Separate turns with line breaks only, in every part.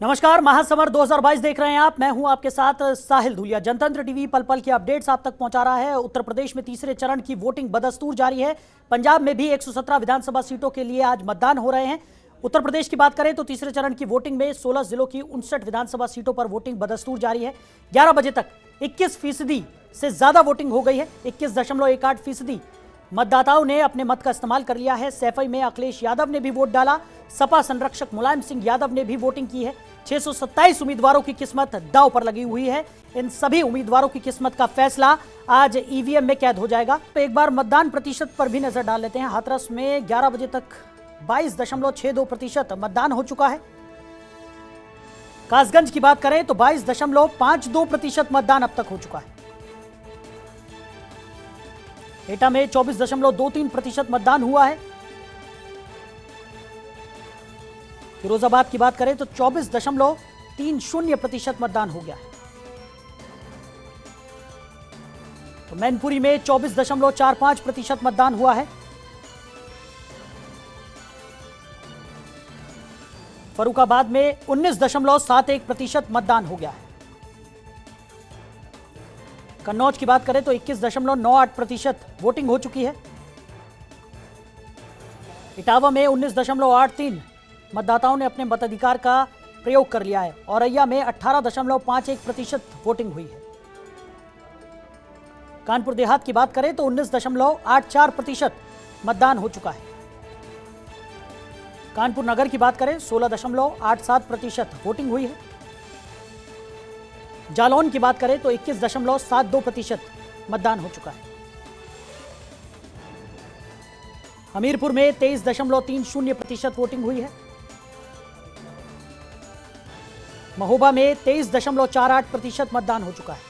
नमस्कार, महासमर 2022 देख रहे हैं आप। मैं हूं आपके साथ साहिल धुलिया। जनतंत्र टीवी पल पल के अपडेट्स आप तक पहुंचा रहा है। उत्तर प्रदेश में तीसरे चरण की वोटिंग बदस्तूर जारी है। पंजाब में भी 117 विधानसभा सीटों के लिए आज मतदान हो रहे हैं। उत्तर प्रदेश की बात करें तो तीसरे चरण की वोटिंग में 16 जिलों की 59 विधानसभा सीटों पर वोटिंग बदस्तूर जारी है। 11 बजे तक 21% से ज्यादा वोटिंग हो गई है। 21.18% मतदाताओं ने अपने मत का इस्तेमाल कर लिया है। सैफई में अखिलेश यादव ने भी वोट डाला। सपा संरक्षक मुलायम सिंह यादव ने भी वोटिंग की है। 627 उम्मीदवारों की किस्मत दांव पर लगी हुई है। इन सभी उम्मीदवारों की किस्मत का फैसला आज ईवीएम में कैद हो जाएगा। तो एक बार मतदान प्रतिशत पर भी नजर डाल लेते हैं। हाथरस में 11 बजे तक 22.62% मतदान हो चुका है। कासगंज की बात करें तो 22.52% मतदान अब तक हो चुका है। एटा में 24.23% मतदान हुआ है। फिरोजाबाद की बात करें तो 24.30% मतदान हो गया है। तो मैनपुरी में 24.45% मतदान हुआ है। फर्रुखाबाद में 19.71% मतदान हो गया है। कन्नौज की बात करें तो 21.98% वोटिंग हो चुकी है। इटावा में 19.83 मतदाताओं ने अपने मताधिकार का प्रयोग कर लिया है। औरैया में 18.51% वोटिंग हुई है। कानपुर देहात की बात करें तो 19.84% मतदान हो चुका है। कानपुर नगर की बात करें 16.87% वोटिंग हुई है। जालौन की बात करें तो 21.72% मतदान हो चुका है। हमीरपुर में 23.30% वोटिंग हुई है। महोबा में 23.48% मतदान हो चुका है।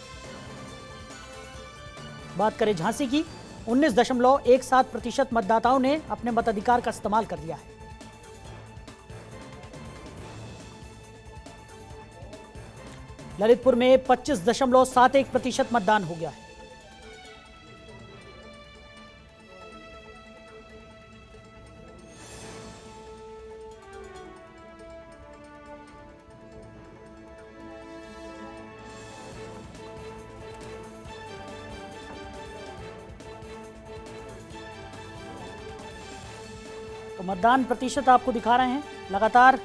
बात करें झांसी की, 19.17% मतदाताओं ने अपने मताधिकार का इस्तेमाल कर लिया है। ललितपुर में 25.71% मतदान हो गया है। तो मतदान प्रतिशत आपको दिखा रहे हैं। लगातार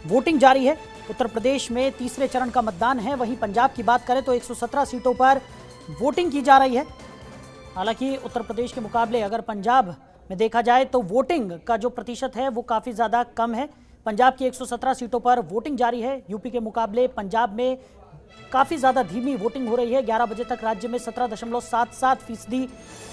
वोटिंग जारी है। उत्तर प्रदेश में तीसरे चरण का मतदान है। वहीं पंजाब की बात करें तो 117 सीटों पर वोटिंग की जा रही है। हालांकि उत्तर प्रदेश के मुकाबले अगर पंजाब में देखा जाए तो वोटिंग का जो प्रतिशत है वो काफ़ी ज़्यादा कम है। पंजाब की 117 सीटों पर वोटिंग जारी है। यूपी के मुकाबले पंजाब में काफ़ी ज़्यादा धीमी वोटिंग हो रही है। 11 बजे तक राज्य में 17.77%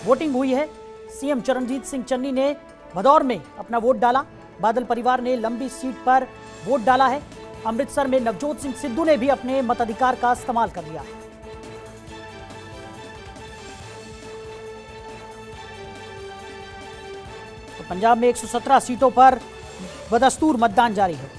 वोटिंग हुई है। सीएम चरणजीत सिंह चन्नी ने भदौर में अपना वोट डाला। बादल परिवार ने लंबी सीट पर वोट डाला है। अमृतसर में नवजोत सिंह सिद्धू ने भी अपने मताधिकार का इस्तेमाल कर लिया है। तो पंजाब में 117 सीटों पर बदस्तूर मतदान जारी है।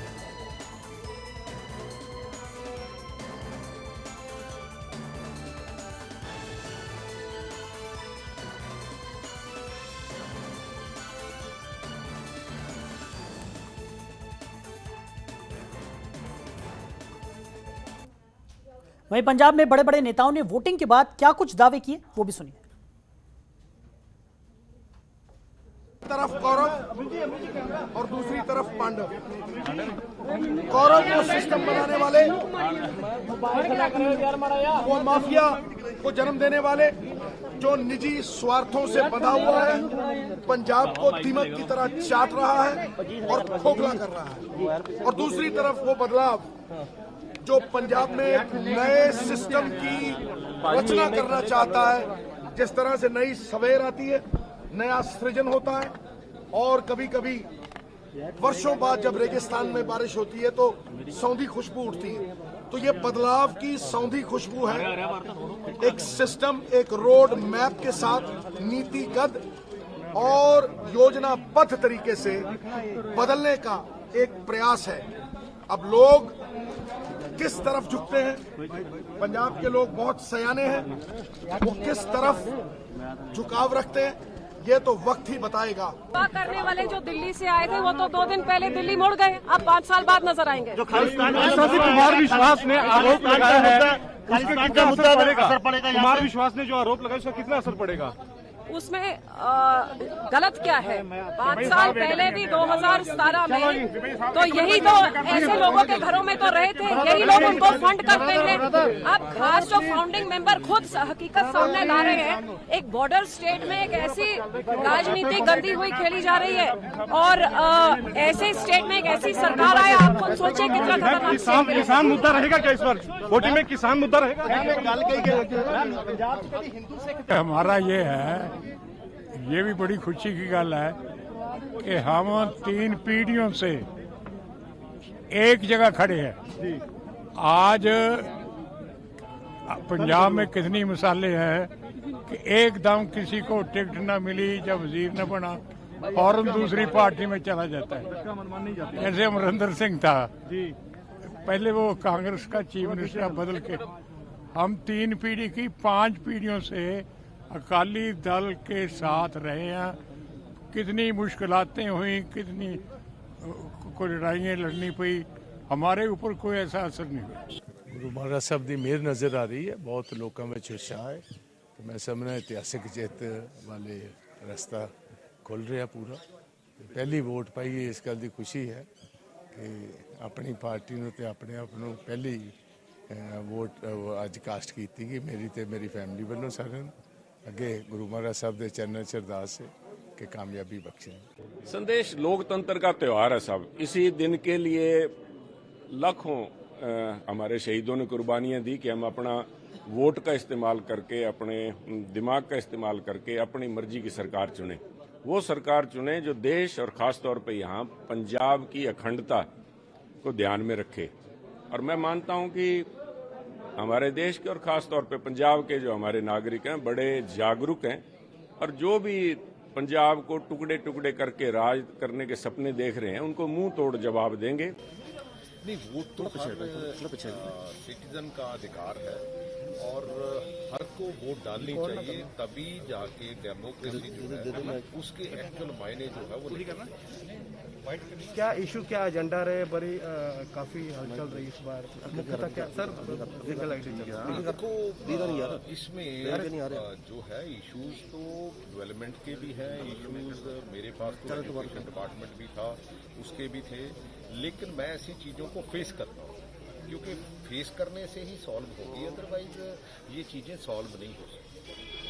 वहीं पंजाब में बड़े बड़े नेताओं ने वोटिंग के बाद क्या कुछ दावे किए वो भी सुनिए।
तरफ कौरव और दूसरी तरफ पांडव। कौरव को सिस्टम बनाने वाले, वो माफिया को जन्म देने वाले, जो निजी स्वार्थों से बंधा हुआ है, पंजाब को दीमक की तरह चाट रहा है और खोखला कर रहा है। और दूसरी तरफ वो बदलाव जो पंजाब में एक नए सिस्टम की रचना करना चाहता है। जिस तरह से नई सवेर आती है, नया सृजन होता है, और कभी कभी वर्षों बाद जब रेगिस्तान में बारिश होती है तो सौंधी खुशबू उठती है। तो ये बदलाव की सौंधी खुशबू है। एक सिस्टम, एक रोड मैप के साथ नीतिगत और योजनाबद्ध तरीके से बदलने का एक प्रयास है। अब लोग किस तरफ झुकते हैं, पंजाब के लोग बहुत सयाने हैं, वो किस तरफ झुकाव रखते हैं ये तो वक्त ही बताएगा।
करने वाले जो दिल्ली से आए थे वो तो 2 दिन पहले दिल्ली मुड़ गए, अब 5 साल बाद नजर आएंगे।
जो कुमार विश्वास ने आरोप लगाया है उसका कितना असर पड़ेगा? कुमार विश्वास ने जो आरोप लगाया उसका कितना असर पड़ेगा?
उसमें गलत क्या है? 5 साल पहले भी 2017 में तो यही तो ऐसे लोगों के घरों में तो रहे थे, यही लोग उनको फंड करते हैं। अब खास जो फाउंडिंग मेंबर खुद हकीकत सामने ला रहे हैं, एक बॉर्डर स्टेट में एक ऐसी राजनीति गंदी हुई खेली जा रही है और ऐसे स्टेट में एक ऐसी सरकार आए, आप खुद सोचे कितना खतरनाक।
किसान मुद्दा रहेगा क्या इस बार वोटिंग में? किसान मुद्दा रहेगा?
हमारा ये है, ये भी बड़ी खुशी की गल है कि हम 3 पीढ़ियों से एक जगह खड़े हैं। आज पंजाब में कितनी मिसालें हैं कि एकदम किसी को टिकट न मिली, जब वजीर न बना फौरन दूसरी पार्टी में चला जाता है। जैसे अमरिंदर सिंह था, पहले वो कांग्रेस का चीफ मिनिस्टर, बदल के हम 3 पीढ़ी की 5 पीढ़ियों से अकाली दल के साथ रहे हैं। कितनी मुश्किलातें हुई, कितनी को लड़ाइयाँ लड़नी पई, हमारे ऊपर कोई ऐसा असर नहीं हुआ।
गुरु महाराज साहब की मेहर नज़र आ रही है, बहुत लोगों में उत्साह है। तो मैं समझना इतिहासिक जित वाले रास्ता खुल रहा पूरा। पहली वोट पाई है, इस गल की खुशी है कि अपनी पार्टी ने तो अपने आप को पहली वोट अज कास्ट की गई, मेरी तो मेरी फैमिली वालों सारे अगे गुरु महाराज साहब के चरणों च अरदास है कि कामयाबी बख्शें।
संदेश लोकतंत्र का त्यौहार है साहब। इसी दिन के लिए लाखों हमारे शहीदों ने कुर्बानियां दी कि हम अपना वोट का इस्तेमाल करके, अपने दिमाग का इस्तेमाल करके अपनी मर्जी की सरकार चुने। वो सरकार चुने जो देश और ख़ास तौर पे यहाँ पंजाब की अखंडता को ध्यान में रखे। और मैं मानता हूँ कि हमारे देश के और ख़ास तौर पे पंजाब के जो हमारे नागरिक हैं बड़े जागरूक हैं और जो भी पंजाब को टुकड़े टुकड़े करके राज करने के सपने देख रहे हैं उनको मुंह तोड़ जवाब देंगे।
नहीं, वोट तो सिटीजन का अधिकार है और हर को वोट डालनी चाहिए, तभी जाके डेमोक्रेसी जो है उसके एक्चुअल मायने जो है वो निकलना।
क्या इशू, क्या एजेंडा रहे? बड़ी काफी हलचल रही इस बार, मुख्यतः क्या सर?
देखो, इसमें जो है इश्यूज तो डेवलपमेंट के भी हैं, इश्यूज मेरे पास तो एजुकेशन डिपार्टमेंट भी था, उसके भी थे, लेकिन मैं ऐसी चीजों को फेस करता हूँ क्योंकि फेस करने से ही सॉल्व होगी, अदरवाइज ये चीजें सॉल्व नहीं हो सकती।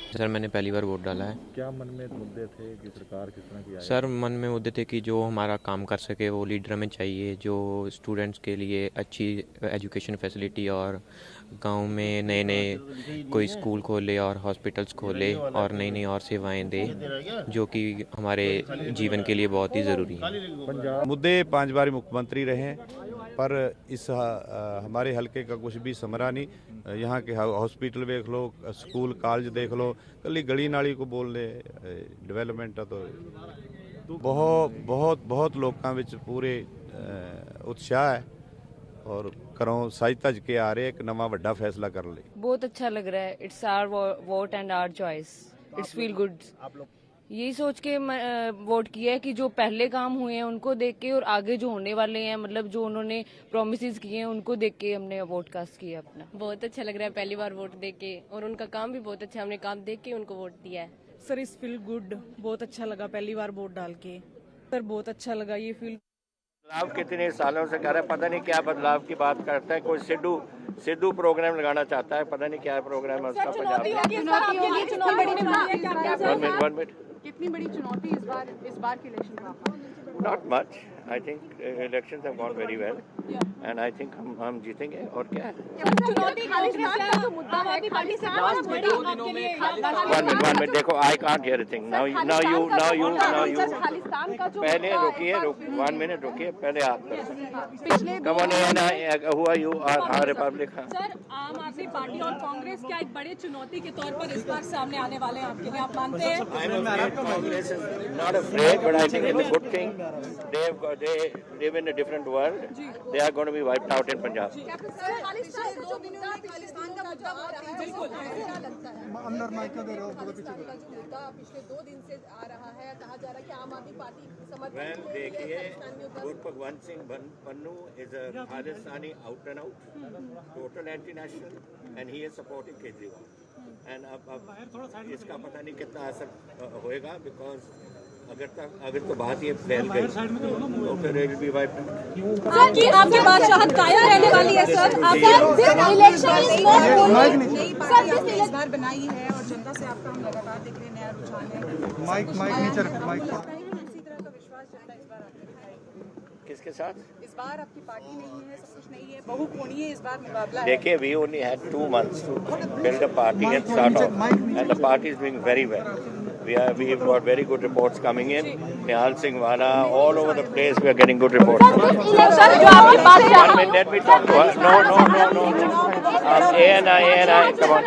सर मैंने पहली बार वोट डाला है।
क्या मन में मुद्दे थे कि सरकार किस तरह की आए?
सर मन में मुद्दे थे कि जो हमारा काम कर सके वो लीडर में चाहिए, जो स्टूडेंट्स के लिए अच्छी एजुकेशन फैसिलिटी और गांव में नए नए कोई स्कूल खोले और हॉस्पिटल्स खोले और नई नई और सेवाएं दे, जो कि हमारे जीवन के लिए बहुत ही ज़रूरी है।
मुद्दे 5 बार मुख्यमंत्री रहे पर इस हमारे हलके का कुछ भी समरा नहीं। यहाँ के हॉस्पिटल देख लो, स्कूल कॉलेज देख लो, कली गली नाली को बोल ले डेवलपमेंट तो बहुत लोगों में पूरे उत्साह है और घरों सज धज के आ रहे एक नवा वड्डा फैसला कर ले।
बहुत अच्छा लग रहा है। It's our vote and our choice, it's feel good. यही सोच के वोट किया है कि जो पहले काम हुए हैं उनको देख के और आगे जो होने वाले हैं, मतलब जो उन्होंने प्रोमिसेस किए हैं उनको देख के हमने वोट कास्ट किया अपना।
बहुत अच्छा लग रहा है पहली बार वोट देख के, और उनका काम भी बहुत अच्छा, हमने काम देख के उनको वोट दिया है।
सर इस फील गुड, बहुत अच्छा लगा पहली बार वोट डाल के। सर बहुत अच्छा लगा ये फील।
बदलाव कितने सालों से कर रहा है, पता नहीं क्या बदलाव की बात करता है। कोई सिद्धू प्रोग्राम लगाना चाहता है, पता नहीं क्या प्रोग्राम है उसका पंजाब में।
कितनी बड़ी चुनौती इस बार के इलेक्शन का?
Not much, I think elections have gone very well and I think हम जीतेंगे। और क्या है, वन मिनट देखो, I can't hear a thing. Now you पहले रुकिए, 1 मिनट रुकिए, पहले आप कम ऑन, हुआ यू आर रिपब्लिक।
सर आम आदमी पार्टी और कांग्रेस क्या एक बड़ी चुनौती के तौर पर इस बार सामने आने वाले हैं आपके लिए, आप मानते हैं?
Congress is not afraid, but I think it's a good thing. they live in a different world. They are going to be wiped out in Punjab.
अंदर माइक दे रहे हो पीछे
पिछले 2 दिन से आ रहा है, कहा जा रहा है कि आम आदमी पार्टी समर्थन।
Well, देखिए, Gurpagwant Singh Pannu is a Khalistani out and out, total anti-national, and he is supporting Kejriwal. And अब इसका पता नहीं कितना असर होएगा, because अगर तो बात ये फैल गई तो फिर it be wiped out.
Sir की आपकी बादशाहत कायम रहने वाली है सर। आपका इलेक्शन
इस बार बनाई है और जनता से आपका हम लगातार देख रहे हैं, नया रुझान है।
माइक नीचे रखो, माइक
इसी तरह का विश्वास जनता इस बार आपके
किसके साथ?
इस बार आपकी पार्टी नहीं है, सब कुछ नहीं है, बहुकोणीय इस बार मुकाबला है।
देखिए, we only had 2 months to build a party and start off, and the party is doing very well. We've got very good reports coming in. Nihal Singh Wala, all over the place, we are getting good reports.
Sir जो आपकी बादशाहत
1 minute, let me talk to her. No. ANI, come on.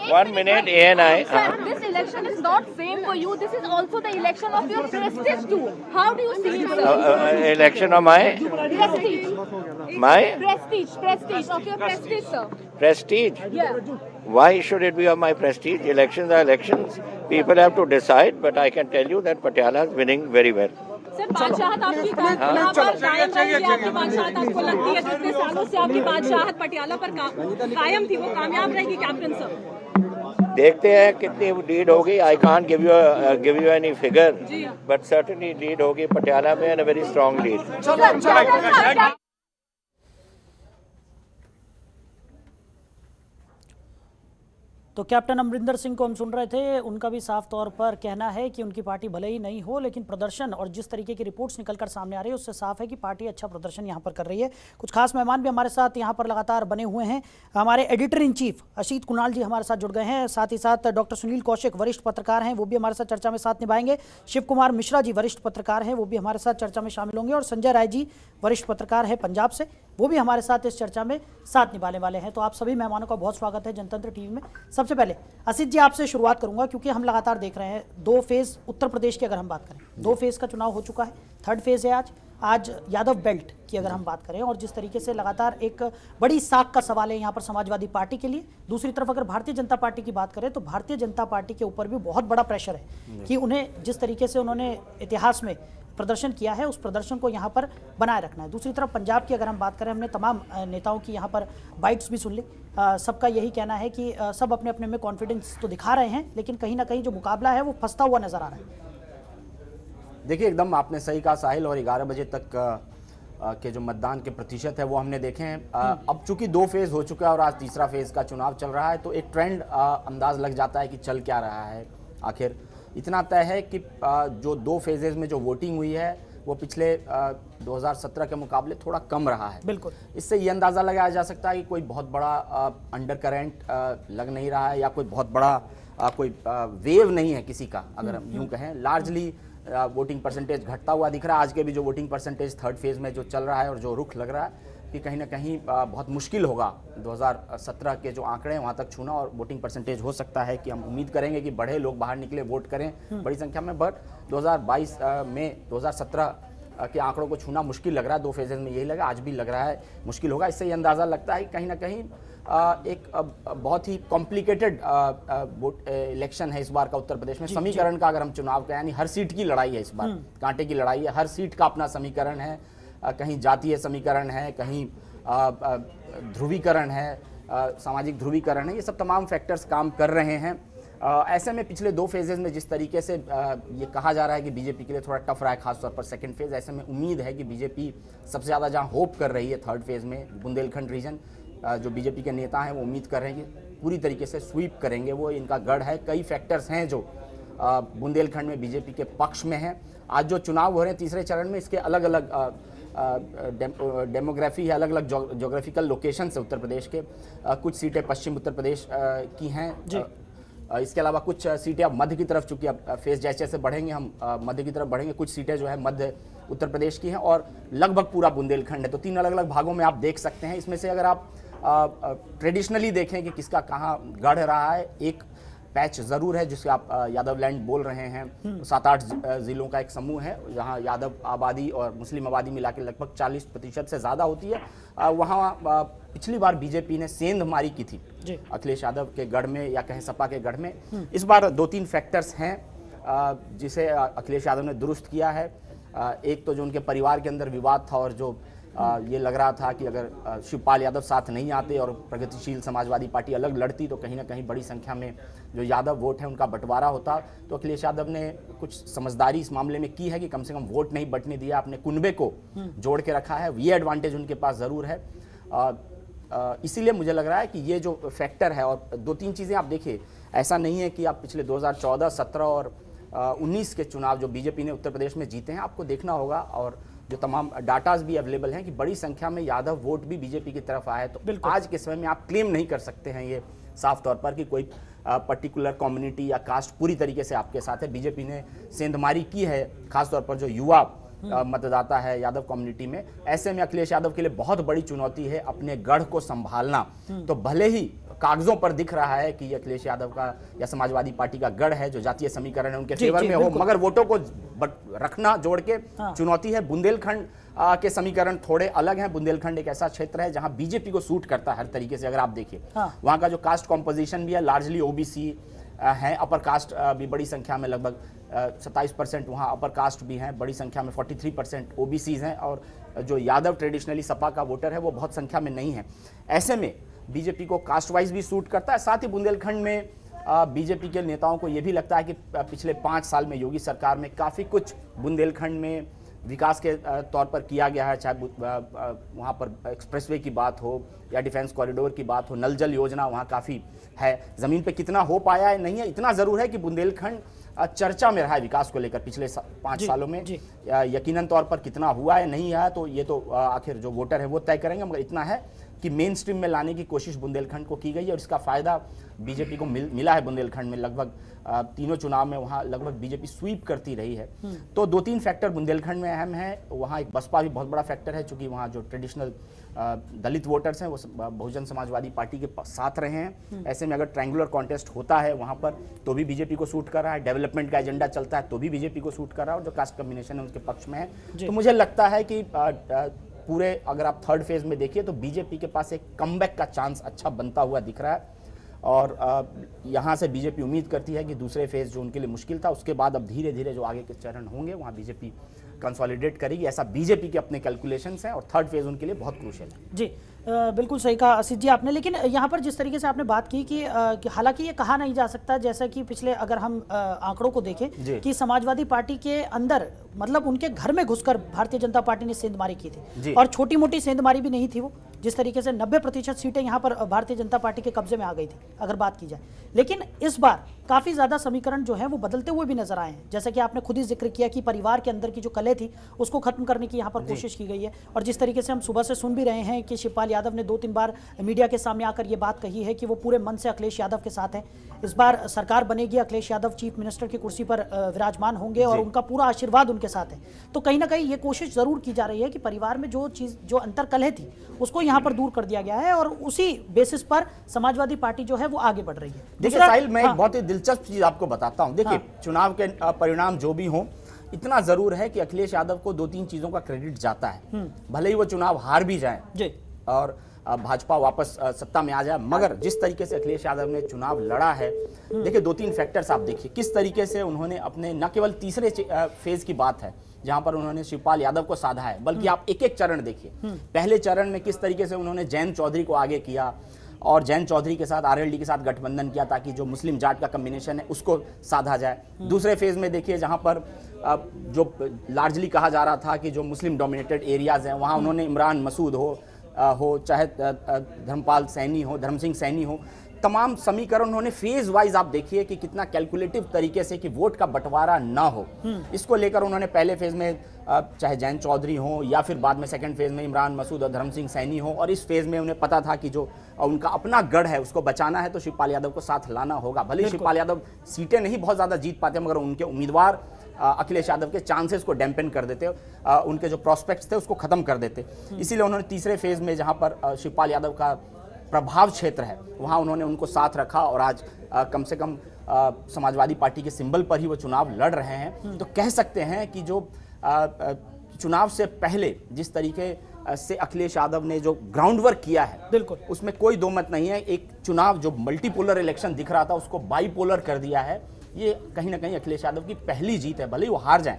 1 minute, ANI.
This election is not same for you. This is also the election of your prestige too. How do you see it, sir?
Election of my?
Prestige.
My?
Prestige of your prestige, sir.
Prestige?
Yeah.
Why should it be of my prestige? Elections are elections. People have to decide, but I can tell you that Patiala is winning very well.
Sir बादशाहत आपकी कायम रही है, आपकी बादशाहत आपको लगती है जितने सालों से आपकी बादशाहत पटियाला पर कायम थी वो कामयाब रहेगी कैप्टन सर?
देखते हैं कितनी लीड होगी। I can't give you any figure, but certainly lead होगी पटियाला में, and a very strong lead.
तो कैप्टन अमरिंदर सिंह को हम सुन रहे थे, उनका भी साफ तौर पर कहना है कि उनकी पार्टी भले ही नहीं हो, लेकिन प्रदर्शन और जिस तरीके की रिपोर्ट्स निकलकर सामने आ रही है उससे साफ है कि पार्टी अच्छा प्रदर्शन यहां पर कर रही है। कुछ खास मेहमान भी हमारे साथ यहां पर लगातार बने हुए हैं। हमारे एडिटर इन चीफ अशीत कुणाल जी हमारे साथ जुड़ गए हैं, साथ ही साथ डॉक्टर सुनील कौशिक वरिष्ठ पत्रकार हैं, वो भी हमारे साथ चर्चा में साथ निभाएंगे। शिव कुमार मिश्रा जी वरिष्ठ पत्रकार हैं, वो भी हमारे साथ चर्चा में शामिल होंगे, और संजय राय जी वरिष्ठ पत्रकार है पंजाब से, वो भी हमारे साथ इस चर्चा में साथ निभाने वाले हैं। तो आप सभी मेहमानों का बहुत स्वागत है जनतंत्र टीवी में। सबसे पहले असित जी आपसे शुरुआत करूंगा, क्योंकि हम लगातार देख रहे हैं 2 फेज उत्तर प्रदेश की अगर हम बात करें, 2 फेज का चुनाव हो चुका है, 3rd फेज है आज यादव बेल्ट की अगर हम बात करें, और जिस तरीके से लगातार एक बड़ी साख का सवाल है यहाँ पर समाजवादी पार्टी के लिए। दूसरी तरफ अगर भारतीय जनता पार्टी की बात करें तो भारतीय जनता पार्टी के ऊपर भी बहुत बड़ा प्रेशर है कि उन्हें जिस तरीके से उन्होंने इतिहास में प्रदर्शन किया है उस प्रदर्शन को यहाँ पर बनाए रखना है। दूसरी तरफ पंजाब की अगर हम बात करें, हमने तमाम नेताओं की यहाँ पर बाइट्स भी सुन ली, सबका यही कहना है कि सब अपने अपने में कॉन्फिडेंस तो दिखा रहे हैं, लेकिन कहीं ना कहीं जो मुकाबला है वो फंसता हुआ नजर आ रहा है।
देखिए, एकदम आपने सही कहा साहिल, और 11 बजे तक के जो मतदान के प्रतिशत है वो हमने देखे हैं। अब चूंकि 2 फेज हो चुका है और आज तीसरा फेज का चुनाव चल रहा है, तो एक ट्रेंड अंदाज लग जाता है कि चल क्या रहा है। आखिर इतना तय है कि जो 2 फेजेज में जो वोटिंग हुई है वो पिछले 2017 के मुकाबले थोड़ा कम रहा है।
बिल्कुल,
इससे ये अंदाज़ा लगाया जा सकता है कि कोई बहुत बड़ा अंडर करेंट लग नहीं रहा है, या कोई बहुत बड़ा कोई वेव नहीं है किसी का, अगर हम यूँ कहें। लार्जली वोटिंग परसेंटेज घटता हुआ दिख रहा है। आज के भी जो वोटिंग परसेंटेज 3rd फेज में जो चल रहा है और जो रुख लग रहा है कि कहीं ना कहीं बहुत मुश्किल होगा 2017 के जो आंकड़े हैं वहाँ तक छूना, और वोटिंग परसेंटेज हो सकता है कि हम उम्मीद करेंगे कि बढ़े, लोग बाहर निकले, वोट करें बड़ी संख्या में, बट 2022 में 2017 के आंकड़ों को छूना मुश्किल लग रहा है। 2 फेजेज में यही लगा, आज भी लग रहा है मुश्किल होगा। इससे ये अंदाज़ा लगता है कि कहीं ना कहीं एक बहुत ही कॉम्प्लिकेटेड इलेक्शन है इस बार का उत्तर प्रदेश में। समीकरण का अगर हम चुनाव का, यानी हर सीट की लड़ाई है इस बार, कांटे की लड़ाई है, हर सीट का अपना समीकरण है, कहीं जातीय समीकरण है, कहीं ध्रुवीकरण है, सामाजिक ध्रुवीकरण है, ये सब तमाम फैक्टर्स काम कर रहे हैं। ऐसे में पिछले 2 फेजेज में जिस तरीके से ये कहा जा रहा है कि बीजेपी के लिए थोड़ा टफ रहा है, खासतौर पर 2nd फेज, ऐसे में उम्मीद है कि बीजेपी सबसे ज़्यादा जहां होप कर रही है 3rd फेज में, बुंदेलखंड रीजन, जो बीजेपी के नेता हैं वो उम्मीद कर रहे हैं कि पूरी तरीके से स्वीप करेंगे, वो इनका गढ़ है। कई फैक्टर्स हैं जो बुंदेलखंड में बीजेपी के पक्ष में हैं। आज जो चुनाव हो रहे हैं तीसरे चरण में, इसके अलग अलग डेमोग्राफी है, अलग अलग जोग्राफिकल लोकेशन है उत्तर प्रदेश के। कुछ सीटें पश्चिम उत्तर प्रदेश की हैं, इसके अलावा कुछ सीटें अब मध्य की तरफ, चूंकि अब फेज जैसे जैसे बढ़ेंगे हम मध्य की तरफ बढ़ेंगे, कुछ सीटें जो है मध्य उत्तर प्रदेश की हैं, और लगभग पूरा बुंदेलखंड है। तो 3 अलग अलग भागों में आप देख सकते हैं। इसमें से अगर आप ट्रेडिशनली देखें कि किसका कहाँ गढ़ रहा है, एक पैच जरूर है जिसके आप यादव लैंड बोल रहे हैं। 7-8 जिलों का एक समूह है जहां यादव आबादी और मुस्लिम आबादी मिला के लगभग 40% से ज़्यादा होती है। वहां पिछली बार बीजेपी ने सेंधमारी की थी अखिलेश यादव के गढ़ में या कहें सपा के गढ़ में। इस बार 2-3 फैक्टर्स हैं जिसे अखिलेश यादव ने दुरुस्त किया है। एक तो जो उनके परिवार के अंदर विवाद था और जो ये लग रहा था कि अगर शिवपाल यादव साथ नहीं आते और प्रगतिशील समाजवादी पार्टी अलग लड़ती तो कहीं ना कहीं बड़ी संख्या में जो यादव वोट है उनका बंटवारा होता। तो अखिलेश यादव ने कुछ समझदारी इस मामले में की है कि कम से कम वोट नहीं बंटने दिया, अपने कुनबे को जोड़ के रखा है। ये एडवांटेज उनके पास ज़रूर है। इसीलिए मुझे लग रहा है कि ये जो फैक्टर है, और 2-3 चीज़ें आप देखिए, ऐसा नहीं है कि आप पिछले 2014, 17 और 19 के चुनाव जो बीजेपी ने उत्तर प्रदेश में जीते हैं, आपको देखना होगा और जो तमाम डाटाज भी अवेलेबल हैं कि बड़ी संख्या में यादव वोट भी बीजेपी की तरफ आए। तो आज के समय में आप क्लेम नहीं कर सकते हैं ये साफ तौर पर कि कोई पर्टिकुलर कम्युनिटी या कास्ट पूरी तरीके से आपके साथ है। बीजेपी ने सेंधमारी की है, खासतौर पर जो युवा मतदाता है यादव कम्युनिटी में। ऐसे में अखिलेश यादव के लिए बहुत बड़ी चुनौती है अपने गढ़ को संभालना। तो भले ही कागजों पर दिख रहा है कि ये अखिलेश यादव का या समाजवादी पार्टी का गढ़ है, जो जातीय समीकरण है उनके फेवर में हो, मगर वोटों को रखना जोड़ के चुनौती है। बुंदेलखंड के समीकरण थोड़े अलग हैं। बुंदेलखंड एक ऐसा क्षेत्र है जहां बीजेपी को सूट करता है हर तरीके से। अगर आप देखिए वहां का जो कास्ट कॉम्पोजिशन भी है, लार्जली ओबीसी हैं, अपर कास्ट भी बड़ी संख्या में, लगभग 27% वहाँ अपर कास्ट भी हैं, बड़ी संख्या में 43% ओबीसीज हैं, और जो यादव ट्रेडिशनली सपा का वोटर है वो बहुत संख्या में नहीं है। ऐसे में बीजेपी को कास्ट वाइज भी सूट करता है। साथ ही बुंदेलखंड में बीजेपी के नेताओं को ये भी लगता है कि पिछले 5 साल में योगी सरकार में काफ़ी कुछ बुंदेलखंड में विकास के तौर पर किया गया है, चाहे वहाँ पर एक्सप्रेसवे की बात हो या डिफेंस कॉरिडोर की बात हो, नल जल योजना वहाँ काफ़ी है। ज़मीन पे कितना हो पाया है नहीं है, इतना ज़रूर है कि बुंदेलखंड चर्चा में रहा है विकास को लेकर पिछले 5 सालों में। यकीनन तौर पर कितना हुआ है नहीं है तो ये तो आखिर जो वोटर है वो तय करेंगे, मगर इतना है कि मेन स्ट्रीम में लाने की कोशिश बुंदेलखंड को की गई है और इसका फ़ायदा बीजेपी को मिला है। बुंदेलखंड में लगभग तीनों चुनाव में वहाँ लगभग बीजेपी स्वीप करती रही है। तो 2-3 फैक्टर बुंदेलखंड में अहम है। वहाँ एक बसपा भी बहुत बड़ा फैक्टर है, चूँकि वहाँ जो ट्रेडिशनल दलित वोटर्स हैं वो बहुजन समाजवादी पार्टी के साथ रहे हैं। ऐसे में अगर ट्रायंगुलर कॉन्टेस्ट होता है वहाँ पर तो भी बीजेपी को सूट कर रहा है, डेवलपमेंट का एजेंडा चलता है तो भी बीजेपी को सूट कर रहा है, और जो कास्ट कम्बिनेशन है उसके पक्ष में है। तो मुझे लगता है कि पूरे अगर आप 3rd फेज में देखिए तो बीजेपी के पास एक कमबैक का चांस अच्छा बनता हुआ दिख रहा है। और यहाँ से बीजेपी उम्मीद करती है कि दूसरे फेज जो उनके लिए मुश्किल था उसके बाद अब धीरे धीरे जो आगे के चरण होंगे वहाँ बीजेपी कंसोलिडेट करेगी। ऐसा बीजेपी के अपने कैलकुलेशंस हैं और 3rd फेज उनके लिए बहुत क्रूशियल है।
जी बिल्कुल सही कहा असित जी आपने। लेकिन यहाँ पर जिस तरीके से आपने बात की कि हालांकि ये कहा नहीं जा सकता, जैसा कि पिछले अगर हम आंकड़ों को देखें कि समाजवादी पार्टी के अंदर मतलब उनके घर में घुसकर भारतीय जनता पार्टी ने सेंधमारी की थी, और छोटी मोटी सेंधमारी भी नहीं थी वो। जिस तरीके से 90% सीटें यहाँ पर भारतीय जनता पार्टी के कब्जे में आ गई थी अगर बात की जाए। लेकिन इस बार काफ़ी ज़्यादा समीकरण जो है वो बदलते हुए भी नजर आए हैं। जैसा कि आपने खुद ही जिक्र किया कि परिवार के अंदर की जो कलह थी उसको खत्म करने की यहाँ पर कोशिश की गई है। और जिस तरीके से हम सुबह से सुन भी रहे हैं कि शिवपाल यादव ने 2-3 बार मीडिया के सामने आकर ये बात कही है कि वो पूरे मन से अखिलेश यादव के साथ हैं। इस बार सरकार बनेगी, अखिलेश यादव चीफ मिनिस्टर की कुर्सी पर विराजमान होंगे और उनका पूरा आशीर्वाद उनके साथ है। तो कहीं ना कहीं ये कोशिश जरूर की जा रही है कि परिवार में जो चीज जो अंतर कलह थी उसको यहाँ पर दूर कर दिया गया है, और उसी बेसिस पर समाजवादी पार्टी जो है वो आगे बढ़ रही है।
देखिए साहिल, मैं एक बहुत ही दिलचस्प चीज आपको बताता हूँ। देखिए चुनाव के परिणाम जो भी हों, इतना जरूर है कि अखिलेश यादव को 2-3 चीजों का क्रेडिट जाता है। भले ही वो चुनाव हार भी जाए और भाजपा वापस सत्ता में आ जाए, मगर जिस तरीके से अखिलेश यादव ने चुनाव लड़ा है, देखिए 2-3 फैक्टर्स आप देखिए किस तरीके से उन्होंने अपने, न केवल तीसरे फेज की बात है जहां पर उन्होंने शिवपाल यादव को साधा है, बल्कि आप एक एक चरण देखिए। पहले चरण में किस तरीके से उन्होंने जयंत चौधरी को आगे किया और जयंत चौधरी के साथ आरएलडी के साथ गठबंधन किया ताकि जो मुस्लिम जाट का कम्बिनेशन है उसको साधा जाए। दूसरे फेज में देखिए जहां पर जो लार्जली कहा जा रहा था कि जो मुस्लिम डोमिनेटेड एरियाज हैं वहां उन्होंने इमरान मसूद हो चाहे धर्मपाल सैनी हो, धर्म सिंह सैनी हो, तमाम समीकरण उन्होंने फेज वाइज आप देखिए कि कितना कैलकुलेटिव तरीके से कि वोट का बंटवारा ना हो, इसको लेकर उन्होंने पहले फेज में चाहे जयंत चौधरी हो या फिर बाद में सेकंड फेज में इमरान मसूद और धर्म सिंह सैनी हो, और इस फेज में उन्हें पता था कि जो उनका अपना गढ़ है उसको बचाना है तो शिवपाल यादव को साथ लाना होगा। भले शिवपाल यादव सीटें नहीं बहुत ज्यादा जीत पाते मगर उनके उम्मीदवार अखिलेश यादव के चांसेस को डैम्पन कर देते, उनके जो प्रोस्पेक्ट्स थे उसको खत्म कर देते। इसीलिए उन्होंने तीसरे फेज में जहां पर शिवपाल यादव का प्रभाव क्षेत्र है वहाँ उन्होंने उनको साथ रखा और आज कम से कम समाजवादी पार्टी के सिंबल पर ही वो चुनाव लड़ रहे हैं। तो कह सकते हैं कि जो चुनाव से पहले जिस तरीके से अखिलेश यादव ने जो ग्राउंड वर्क किया है, बिल्कुल उसमें कोई दो मत नहीं है। एक चुनाव जो मल्टीपोलर इलेक्शन दिख रहा था उसको बाईपोलर कर दिया है। ये कहीं ना कहीं अखिलेश यादव की पहली जीत है, भले ही वो हार जाएं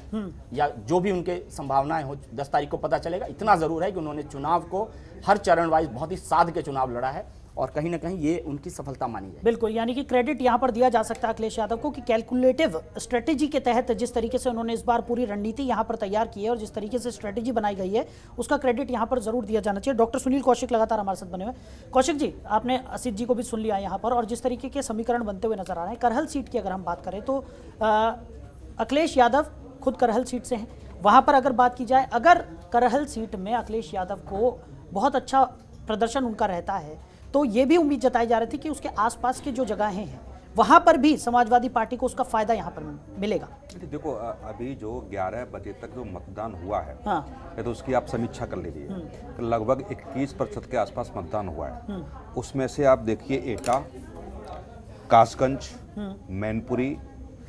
या जो भी उनके संभावनाएं हो 10 तारीख को पता चलेगा। इतना जरूर है कि उन्होंने चुनाव को हर चरण वाइज बहुत ही साध के चुनाव लड़ा है और कहीं ना कहीं ये उनकी सफलता मानी जाए।
बिल्कुल, यानी कि क्रेडिट यहाँ पर दिया जा सकता है अखिलेश यादव को कि कैलकुलेटिव स्ट्रेटेजी के तहत जिस तरीके से उन्होंने इस बार पूरी रणनीति यहाँ पर तैयार की है और जिस तरीके से स्ट्रेटेजी बनाई गई है उसका क्रेडिट यहाँ पर जरूर दिया जाना चाहिए। डॉक्टर सुनील कौशिक लगातार हमारे साथ बने हुए। कौशिक जी, आपने असित जी को भी सुन लिया यहाँ पर और जिस तरीके के समीकरण बनते हुए नजर आ रहे हैं। करहल सीट की अगर हम बात करें तो अखिलेश यादव खुद करहल सीट से हैं। वहाँ पर अगर बात की जाए, अगर करहल सीट में अखिलेश यादव को बहुत अच्छा प्रदर्शन उनका रहता है तो ये भी उम्मीद जताई जा रही थी कि उसके आसपास की जो जगहें हैं वहां पर भी समाजवादी पार्टी को उसका फायदा यहां पर मिलेगा।
देखो, अभी जो 11 बजे तक जो मतदान हुआ है,
हाँ।
तो उसकी आप समीक्षा कर लीजिए। तो लगभग 21% के आसपास मतदान हुआ है। उसमें से आप देखिए एटा, कासगंज, मैनपुरी,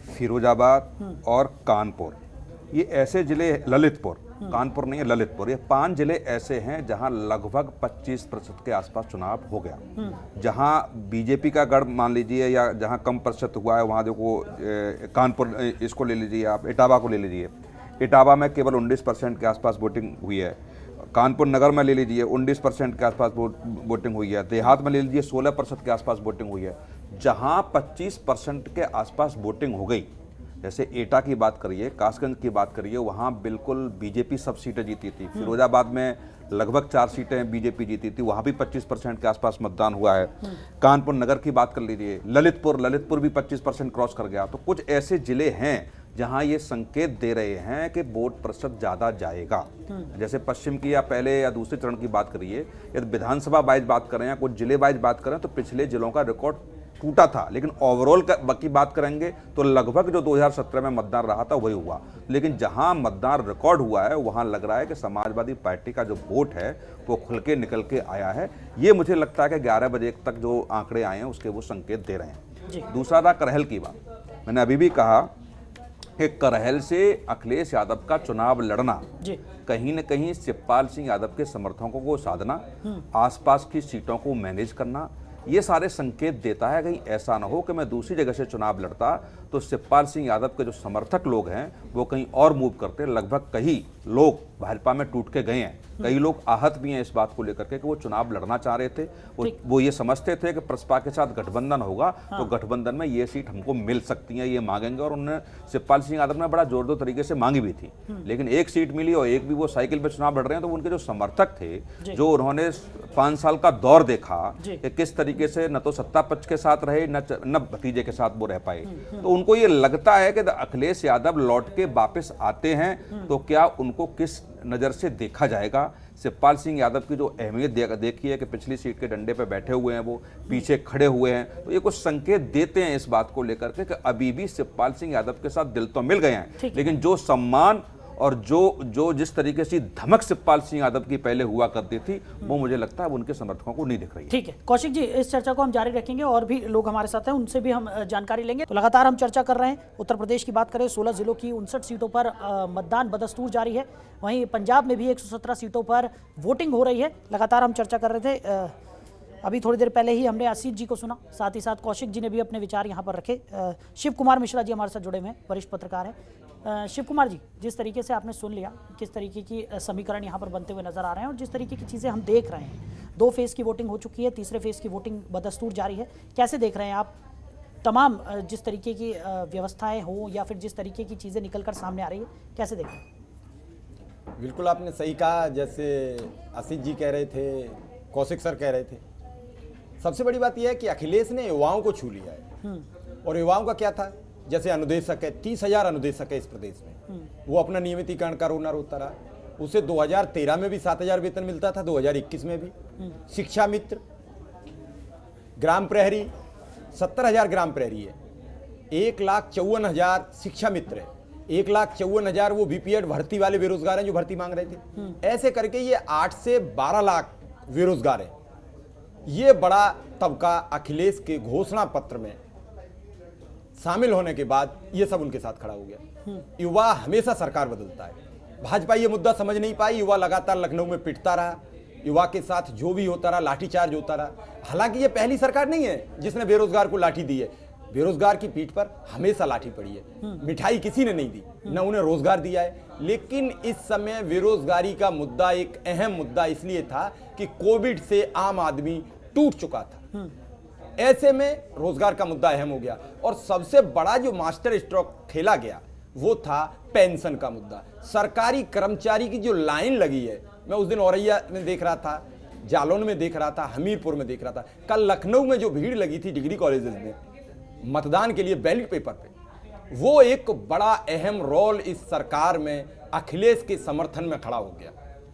फिरोजाबाद और कानपुर, ये ऐसे जिले, ललितपुर, कानपुर नहीं है ललितपुर, ये 5 जिले ऐसे हैं जहां लगभग 25% के आसपास चुनाव हो गया। जहां बीजेपी का गढ़ मान लीजिए या जहां कम प्रतिशत हुआ है वहां देखो, कानपुर इसको ले लीजिए, आप इटावा को ले लीजिए। इटावा में केवल 19% के आसपास वोटिंग हुई है। कानपुर नगर में ले लीजिए 19% के आसपास वोटिंग हुई है। देहात में ले लीजिए 16% के आसपास वोटिंग हुई है। जहां 25% के आसपास वोटिंग हो गई, जैसे एटा की बात करिए, कासगंज की बात करिए, वहाँ बिल्कुल बीजेपी सब सीटें जीती थी। फिरोजाबाद में लगभग 4 सीटें बीजेपी जीती थी, वहाँ भी 25% के आसपास मतदान हुआ है। कानपुर नगर की बात कर लीजिए, ललितपुर भी 25% क्रॉस कर गया। तो कुछ ऐसे जिले हैं जहां ये संकेत दे रहे हैं कि वोट प्रतिशत ज्यादा जाएगा। जैसे पश्चिम की या पहले या दूसरे चरण की बात करिए, यदि विधानसभा वाइज बात करें या कुछ जिले वाइज बात करें तो पिछले जिलों का रिकॉर्ड टूटा था, लेकिन ओवरऑल की बात करेंगे तो लगभग जो 2017 में मतदान रहा था वही हुआ। लेकिन जहां मतदान रिकॉर्ड हुआ है वहां लग रहा है कि समाजवादी पार्टी का जो वोट है वो खुल के निकल के आया है। ये मुझे लगता है कि 11 बजे तक जो आंकड़े आए हैं उसके वो संकेत दे रहे हैं। दूसरा था करहल की बात। मैंने अभी भी कहा कि करहल से अखिलेश यादव का चुनाव लड़ना कहीं न कहीं शिवपाल सिंह यादव के समर्थकों को साधना, आसपास की सीटों को मैनेज करना, ये सारे संकेत देता है। कहीं ऐसा ना हो कि मैं दूसरी जगह से चुनाव लड़ता तो शिवपाल सिंह यादव के जो समर्थक लोग हैं वो कहीं और मूव करते। लगभग कई लोग भाजपा में टूट के गए हैं, कई लोग आहत भी हैं इस बात को लेकर के कि वो चुनाव लड़ना चाह रहे थे। वो ये समझते थे कि प्रसपा के साथ गठबंधन होगा तो गठबंधन में ये सीट हमको मिल सकती है, ये मांगेंगे। और उन्होंने शिवपाल सिंह यादव ने बड़ा जोरदार तरीके से मांगी भी थी, लेकिन एक सीट मिली और एक भी वो साइकिल पे चुनाव लड़ रहे हैं। तो उनके जो समर्थक थे, जो उन्होंने 5 साल का दौर देखा कि किस तरीके से न तो सत्ता पक्ष के साथ रहे न भतीजे के साथ वो रह पाए, तो उनको ये लगता है कि अखिलेश यादव लौट के वापस आते हैं तो क्या उनको किस नजर से देखा जाएगा। शिवपाल सिंह यादव की जो अहमियत देखी है कि पिछली सीट के डंडे पे बैठे हुए हैं, वो पीछे खड़े हुए हैं, तो ये कुछ संकेत देते हैं इस बात को लेकर के कि अभी भी शिवपाल सिंह यादव के साथ दिल तो मिल गए हैं, लेकिन जो सम्मान और जो जिस तरीके से धमक शिवपाल सिंह यादव की पहले हुआ करती थी वो मुझे लगता है उनके समर्थकों को नहीं दिख रही है।
ठीक है कौशिक जी, इस चर्चा को हम जारी रखेंगे और भी लोग हमारे साथ हैं, उनसे भी हम जानकारी लेंगे। तो लगातार हम चर्चा कर रहे हैं। उत्तर प्रदेश की बात करें, 16 जिलों की 59 सीटों पर मतदान बदस्तूर जारी है। वहीं पंजाब में भी 117 सीटों पर वोटिंग हो रही है। लगातार हम चर्चा कर रहे थे। अभी थोड़ी देर पहले ही हमने असित जी को सुना, साथ ही साथ कौशिक जी ने भी अपने विचार यहाँ पर रखे। शिव कुमार मिश्रा जी हमारे साथ जुड़े हुए हैं, वरिष्ठ पत्रकार हैं। शिव कुमार जी, जिस तरीके से आपने सुन लिया किस तरीके की समीकरण यहाँ पर बनते हुए नजर आ रहे हैं और जिस तरीके की चीज़ें हम देख रहे हैं, 2 फेज़ की वोटिंग हो चुकी है, तीसरे फेज़ की वोटिंग बदस्तूर जारी है, कैसे देख रहे हैं आप तमाम जिस तरीके की व्यवस्थाएं हो या फिर जिस तरीके की चीज़ें निकल कर सामने आ रही है, कैसे देख रहे हैं?
बिल्कुल आपने सही कहा। जैसे असित जी कह रहे थे, कौशिक सर कह रहे थे, सबसे बड़ी बात यह है कि अखिलेश ने युवाओं को छू लिया है। और युवाओं का क्या था, जैसे अनुदेशक है, 30,000 अनुदेशक है इस प्रदेश में, वो अपना नियमितीकरण का रोना रोता रहा। उसे 2013 में भी 7,000 वेतन मिलता था, 2021 में भी। शिक्षा मित्र, ग्राम प्रहरी, 70,000 ग्राम प्रहरी है, 1,54,000 शिक्षा मित्र है, 1,54,000 वो बीपीएड भर्ती वाले बेरोजगार हैं जो भर्ती मांग रहे थे। ऐसे करके ये 8 से 12 लाख बेरोजगार है। ये बड़ा तबका अखिलेश के घोषणा पत्र में शामिल होने के बाद ये सब उनके साथ खड़ा हो गया। युवा हमेशा सरकार बदलता है, भाजपा ये मुद्दा समझ नहीं पाई, युवा लगातार लखनऊ में पिटता रहा, युवा के साथ जो भी होता रहा लाठीचार्ज होता रहा। हालांकि ये पहली सरकार नहीं है जिसने बेरोजगार को लाठी दी है, बेरोजगार की पीठ पर हमेशा लाठी पड़ी है, मिठाई किसी ने नहीं दी, न उन्हें रोजगार दिया है। लेकिन इस समय बेरोजगारी का मुद्दा एक अहम मुद्दा इसलिए था कि कोविड से आम आदमी टूट चुका था, ऐसे में रोजगार का मुद्दा अहम हो गया। और सबसे बड़ा जो मास्टर स्ट्रोक खेला गया वो था पेंशन का मुद्दा। सरकारी कर्मचारी की जो लाइन लगी है, मैं उस दिन औरैया में देख रहा था, जालौन में देख रहा था, हमीरपुर में देख रहा था, कल लखनऊ में जो भीड़ लगी थी डिग्री कॉलेजेस में मतदान के लिए बैलेट पेपर पे, वो एक बड़ा अहम रोल इस सरकार में अखिलेश के समर्थन में खड़ा हो गया।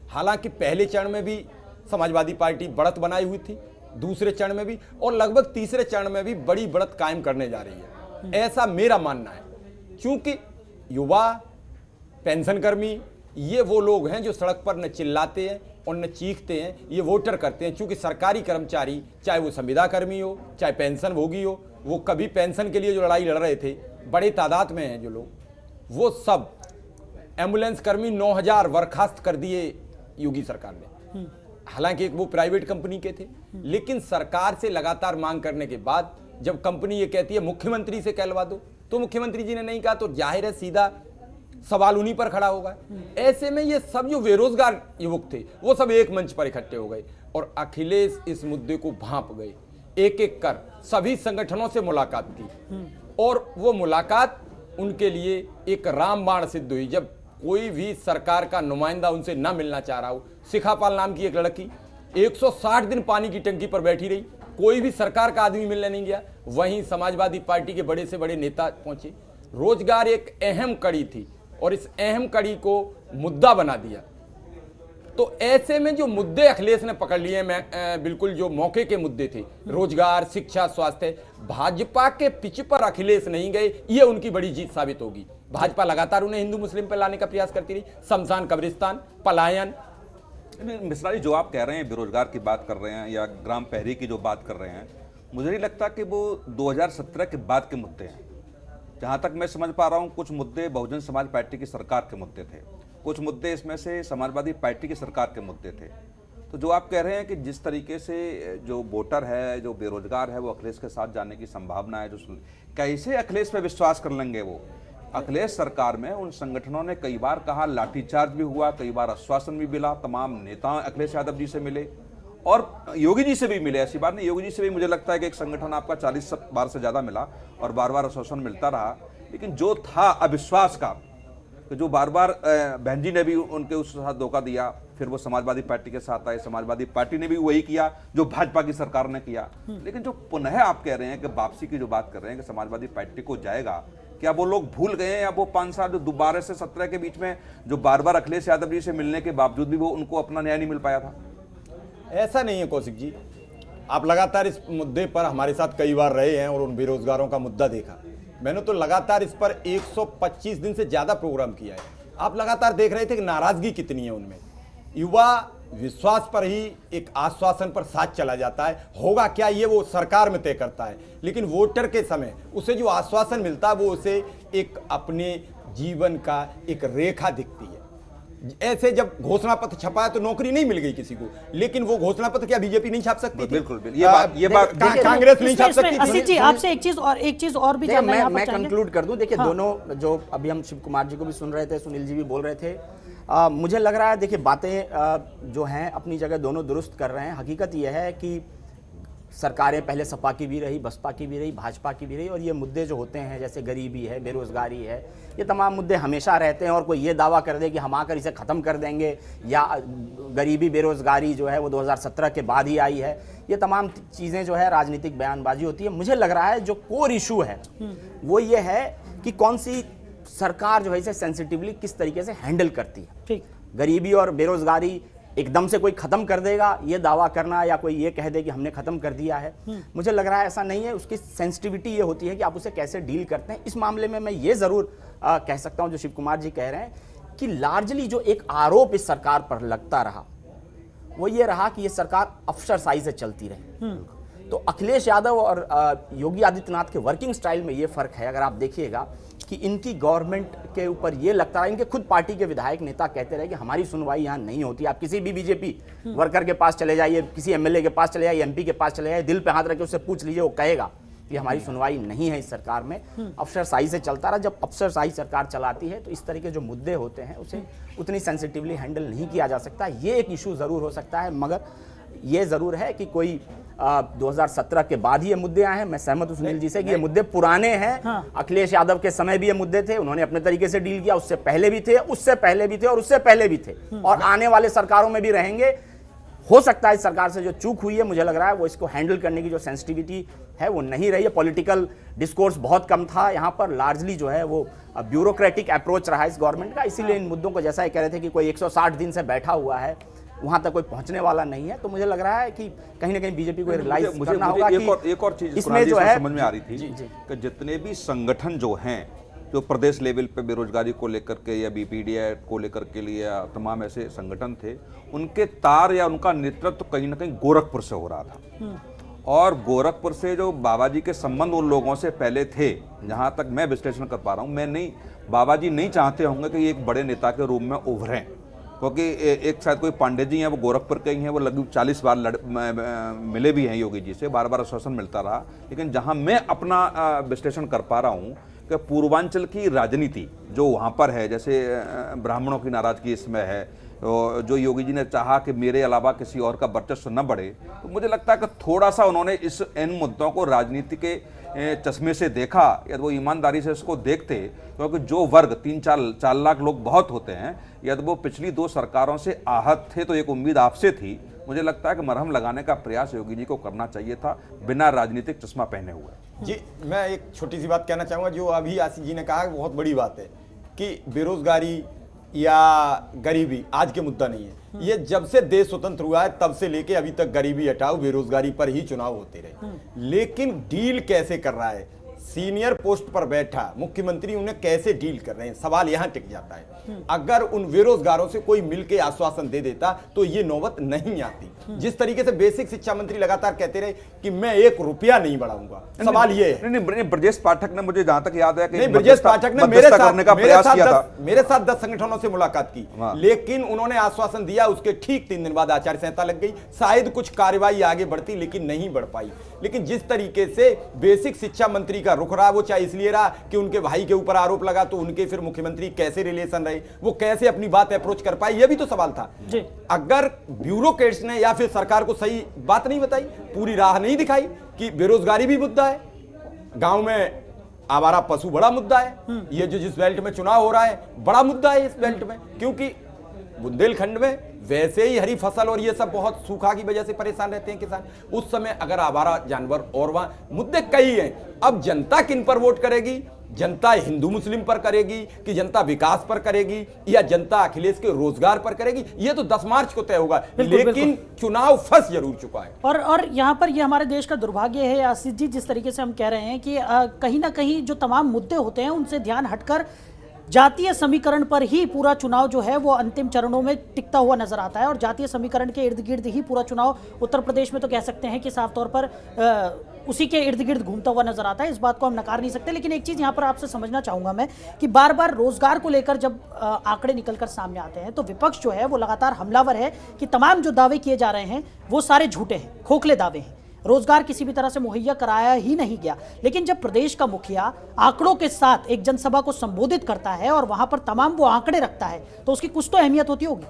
हालांकि पहले चरण में भी समाजवादी पार्टी बढ़त बनाई हुई थी, दूसरे चरण में भी, और लगभग तीसरे चरण में भी बड़ी बढ़त कायम करने जा रही है, ऐसा मेरा मानना है। क्योंकि युवा, पेंशनकर्मी, ये वो लोग हैं जो सड़क पर न चिल्लाते हैं और न चीखते हैं, ये वोटर करते हैं। क्योंकि सरकारी कर्मचारी, चाहे वो संविदा कर्मी हो, चाहे पेंशन भोगी हो, वो कभी पेंशन के लिए जो लड़ाई लड़ रहे थे, बड़े तादाद में हैं जो लोग, वो सब एम्बुलेंस कर्मी 9000 बर्खास्त कर दिए योगी सरकार ने। हालांकि एक वो प्राइवेट कंपनी के थे, लेकिन सरकार से लगातार मांग करने के बाद जब कंपनी ये कहती है मुख्यमंत्री से कहलवा दो, तो मुख्यमंत्री जी ने नहीं कहा, तो जाहिर है सीधा सवाल उन्हीं पर खड़ा होगा। ऐसे में ये सब जो बेरोजगार युवक थे वो सब एक मंच पर इकट्ठे हो गए और अखिलेश इस मुद्दे को भांप गए। एक एक कर सभी संगठनों से मुलाकात की और वो मुलाकात उनके लिए एक रामबाण सिद्ध हुई। जब कोई भी सरकार का नुमाइंदा उनसे ना मिलना चाह रहा हो, शिखापाल नाम की एक लड़की 160 दिन पानी की टंकी पर बैठी रही, कोई भी सरकार का आदमी मिलने नहीं गया। वहीं समाजवादी पार्टी के बड़े से बड़े नेता पहुंचे। रोजगार एक अहम कड़ी थी और इस अहम कड़ी को मुद्दा बना दिया। तो ऐसे में जो मुद्दे अखिलेश ने पकड़ लिए, मैं बिल्कुल जो मौके के मुद्दे थे, रोजगार, शिक्षा, स्वास्थ्य, भाजपा के पिच पर अखिलेश नहीं गए, ये उनकी बड़ी जीत साबित होगी। भाजपा लगातार उन्हें हिंदू मुस्लिम पर लाने का प्रयास करती रही, शमशान, कब्रिस्तान, पलायन।
मिश्रा जी, जो आप कह रहे हैं, बेरोजगार की बात कर रहे हैं या ग्राम पहरी की जो बात कर रहे हैं, मुझे नहीं लगता कि वो 2017 के बाद के मुद्दे हैं। जहाँ तक मैं समझ पा रहा हूँ, कुछ मुद्दे बहुजन समाज पार्टी की सरकार के मुद्दे थे, कुछ मुद्दे इसमें से समाजवादी पार्टी की सरकार के मुद्दे थे। तो जो आप कह रहे हैं कि जिस तरीके से जो वोटर है, जो बेरोजगार है, वो अखिलेश के साथ जाने की संभावना है, जो कैसे अखिलेश पे विश्वास कर लेंगे वो? अखिलेश सरकार में उन संगठनों ने कई बार कहा, लाठीचार्ज भी हुआ, कई बार आश्वासन भी मिला, तमाम नेता अखिलेश यादव जी से मिले और योगी जी से भी मिले। ऐसी बात नहीं, योगी जी से भी मुझे लगता है कि एक संगठन आपका 40 बार से ज़्यादा मिला और बार बार आश्वासन मिलता रहा। लेकिन जो था अविश्वास का, तो जो बार बार बहन जी ने भी उनके उस साथ धोखा दिया, फिर वो समाजवादी पार्टी के साथ आए, समाजवादी पार्टी ने भी वही किया जो भाजपा की सरकार ने किया। लेकिन जो पुनः आप कह रहे हैं कि वापसी की जो बात कर रहे हैं कि समाजवादी पार्टी को जाएगा, क्या वो लोग भूल गए हैं या वो 5 साल जो 12 से 17 के बीच में जो बार बार अखिलेश यादव जी से मिलने के बावजूद भी वो उनको अपना न्याय नहीं मिल पाया था?
ऐसा नहीं है कौशिक जी, आप लगातार इस मुद्दे पर हमारे साथ कई बार रहे हैं और उन बेरोजगारों का मुद्दा देखा। मैंने तो लगातार इस पर 125 दिन से ज़्यादा प्रोग्राम किया है। आप लगातार देख रहे थे कि नाराज़गी कितनी है उनमें। युवा विश्वास पर ही, एक आश्वासन पर साथ चला जाता है, होगा क्या ये वो सरकार में तय करता है, लेकिन वोटर के समय उसे जो आश्वासन मिलता है वो उसे एक अपने जीवन का एक रेखा दिखती है। ऐसे जब घोषणा पत्र छपाया तो नौकरी नहीं मिल गई किसी को, लेकिन वो घोषणा पत्र क्या बीजेपी नहीं छाप सकती थी?
बिल्कुल, ये बात
कांग्रेस नहीं छाप सकती थी?
असित जी, आपसे एक चीज और भी जानना है।
मैं कंक्लूड कर दूं। देखिए, दोनों जो अभी हम शिव कुमार जी को भी सुन रहे थे, सुनील जी भी बोल रहे थे, मुझे लग रहा है, देखिए बातें जो हैं अपनी जगह दोनों दुरुस्त कर रहे हैं। हकीकत यह है कि सरकारें पहले सपा की भी रही, बसपा की भी रही, भाजपा की भी रही, और ये मुद्दे जो होते हैं जैसे गरीबी है, बेरोजगारी है, ये तमाम मुद्दे हमेशा रहते हैं। और कोई ये दावा कर दे कि हम आकर इसे ख़त्म कर देंगे या गरीबी बेरोजगारी जो है वो 2017 के बाद ही आई है, ये तमाम चीज़ें जो है राजनीतिक बयानबाजी होती है। मुझे लग रहा है जो कोर इशू है वो ये है कि कौन सी सरकार जो है इसे सेंसिटिवली किस तरीके से हैंडल करती है।
ठीक,
गरीबी और बेरोजगारी एकदम से कोई खत्म कर देगा ये दावा करना, या कोई ये कह दे कि हमने खत्म कर दिया है, मुझे लग रहा है ऐसा नहीं है। उसकी सेंसिटिविटी ये होती है कि आप उसे कैसे डील करते हैं। इस मामले में मैं ये जरूर कह सकता हूं, जो शिव कुमार जी कह रहे हैं, कि लार्जली जो एक आरोप इस सरकार पर लगता रहा वो ये रहा कि ये सरकार अफसरशाही से चलती रही। तो अखिलेश यादव और योगी आदित्यनाथ के वर्किंग स्टाइल में ये फर्क है। अगर आप देखिएगा कि इनकी गवर्नमेंट के ऊपर ये लगता है, इनके खुद पार्टी के विधायक नेता कहते रहे कि हमारी सुनवाई यहाँ नहीं होती। आप किसी भी बीजेपी वर्कर के पास चले जाइए, किसी एमएलए के पास चले जाइए, एमपी के पास चले जाइए, दिल पे हाथ रख के उससे पूछ लीजिए, वो कहेगा कि हमारी सुनवाई नहीं है इस सरकार में, अफसरशाही से चलता रहा। जब अफसरशाही सरकार चलाती है तो इस तरह के जो मुद्दे होते हैं उसे उतनी सेंसिटिवली हैंडल नहीं किया जा सकता। ये एक इशू ज़रूर हो सकता है, मगर ये ज़रूर है कि कोई 2017 के बाद ही ये मुद्दे आए हैं। मैं सहमत हूं सुनील जी से कि ये मुद्दे पुराने हैं। हाँ। अखिलेश यादव के समय भी ये मुद्दे थे, उन्होंने अपने तरीके से डील किया। उससे पहले भी थे, उससे पहले भी थे और उससे पहले भी थे, और आने वाले सरकारों में भी रहेंगे। हो सकता है इस सरकार से जो चूक हुई है, मुझे लग रहा है वो इसको हैंडल करने की जो सेंसिटिविटी है वो नहीं रही है। पॉलिटिकल डिस्कोर्स बहुत कम था यहाँ पर, लार्जली जो है वो ब्यूरोक्रेटिक अप्रोच रहा है इस गवर्नमेंट का। इसीलिए इन मुद्दों को, जैसा ये कह रहे थे कि कोई 160 दिन से बैठा हुआ है, वहां तक कोई पहुंचने वाला नहीं है। तो मुझे लग रहा है कि कहीं ना कहीं बीजेपी को रियलाइज करना होगा कि
एक और चीज
इसमें जो है
समझ में आ रही थी कि जितने भी संगठन जो हैं, जो प्रदेश लेवल पे बेरोजगारी को लेकर के या बीपीडीआई को लेकर के लिए या तमाम ऐसे संगठन थे, उनके तार या उनका नेतृत्व कहीं ना कहीं गोरखपुर से हो रहा था। और गोरखपुर से जो बाबा जी के संबंध उन लोगों से पहले थे, जहां तक मैं विश्लेषण कर पा रहा हूं, मैं नहीं, बाबा जी नहीं चाहते होंगे कि एक बड़े नेता के रूप में उभरें, क्योंकि एक शायद कोई पांडे जी हैं, वो गोरखपुर के ही हैं, वो लगभग 40 बार मिले भी हैं योगी जी से, बार बार आश्वासन मिलता रहा। लेकिन जहां मैं अपना विश्लेषण कर पा रहा हूं कि पूर्वांचल की राजनीति जो वहां पर है, जैसे ब्राह्मणों की नाराजगी इसमें है, जो योगी जी ने चाहा कि मेरे अलावा किसी और का वर्चस्व न बढ़े, तो मुझे लगता है कि थोड़ा सा उन्होंने इन मुद्दों को राजनीति के चश्मे से देखा, या तो वो ईमानदारी से इसको देखते, क्योंकि जो वर्ग 3-4 लाख लोग बहुत होते हैं, या तो वो पिछली 2 सरकारों से आहत थे, तो एक उम्मीद आपसे थी। मुझे लगता है कि मरहम लगाने का प्रयास योगी जी को करना चाहिए था, बिना राजनीतिक चश्मा पहने हुए।
जी, मैं एक छोटी सी बात कहना चाहूँगा, जो अभी आशीष जी ने कहा बहुत बड़ी बात है कि बेरोजगारी या गरीबी आज के मुद्दा नहीं है। ये जब से देश स्वतंत्र हुआ है तब से लेके अभी तक गरीबी हटाओ, बेरोजगारी पर ही चुनाव होते रहे। लेकिन डील कैसे कर रहा है, सीनियर पोस्ट पर बैठा मुख्यमंत्री उन्हें कैसे डील कर रहे हैं, सवाल यहां टिक जाता है। अगर उन बेरोजगारों से कोई मिलके आश्वासन दे देता तो ये नौबत नहीं आती। जिस तरीके से बेसिक शिक्षा मंत्री लगातार कहते रहे कि मैं 1 रुपया नहीं बढ़ाऊंगा, सवाल ये है।
नहीं, ब्रजेश पाठक ने, मुझे जहां तक याद है कि
ब्रजेश पाठक ने मेरे साथ 10 संगठनों से मुलाकात की, लेकिन उन्होंने आश्वासन दिया, उसके ठीक 3 दिन बाद आचार संहिता लग गई। शायद कुछ कार्रवाई आगे बढ़ती, लेकिन नहीं बढ़ पाई। लेकिन जिस तरीके से बेसिक शिक्षा मंत्री का रुख रहा, वो चाहे इसलिए रहा कि उनके भाई के ऊपर आरोप लगा, तो उनके फिर मुख्यमंत्री कैसे रिलेशन रहे, वो कैसे अपनी बात अप्रोच कर पाए, ये भी तो सवाल था। अगर ब्यूरोक्रेट्स ने या फिर सरकार को सही बात नहीं बताई, पूरी राह नहीं दिखाई कि बेरोजगारी भी मुद्दा है, गांव में आवारा पशु बड़ा मुद्दा है, ये जो जिस बेल्ट में चुनाव हो रहा है बड़ा मुद्दा है इस बेल्ट में, क्योंकि बुंदेलखंड में वैसे ही हरी फसल और ये सब बहुत सूखा की वजह से परेशान रहते हैं किसान। उस समय अगर आवारा जानवर, और वहां मुद्दे कई हैं। अब जनता किन पर वोट करेगी? जनता हिंदू मुस्लिम पर करेगी कि जनता विकास पर करेगी, या जनता अखिलेश के रोजगार पर करेगी? ये तो 10 मार्च को तय होगा। लेकिन चुनाव फंस जरूर चुका है।
और यहाँ पर ये हमारे देश का दुर्भाग्य है आशीष जी, जिस तरीके से हम कह रहे हैं कि कहीं ना कहीं जो तमाम मुद्दे होते हैं उनसे ध्यान हटकर जातीय समीकरण पर ही पूरा चुनाव जो है वो अंतिम चरणों में टिकता हुआ नजर आता है। और जातीय समीकरण के इर्द गिर्द ही पूरा चुनाव उत्तर प्रदेश में तो कह सकते हैं कि साफ तौर पर उसी के इर्द गिर्द घूमता हुआ नजर आता है। इस बात को हम नकार नहीं सकते। लेकिन एक चीज़ यहाँ पर आपसे समझना चाहूँगा मैं कि बार बार रोजगार को लेकर जब आंकड़े निकलकर सामने आते हैं तो विपक्ष जो है वो लगातार हमलावर है कि तमाम जो दावे किए जा रहे हैं वो सारे झूठे हैं, खोखले दावे हैं, रोजगार किसी भी तरह से मुहैया कराया ही नहीं गया। लेकिन जब प्रदेश का मुखिया आंकड़ों के साथ एक जनसभा को संबोधित करता है और वहां पर तमाम वो आंकड़े रखता है तो उसकी कुछ तो अहमियत होती होगी।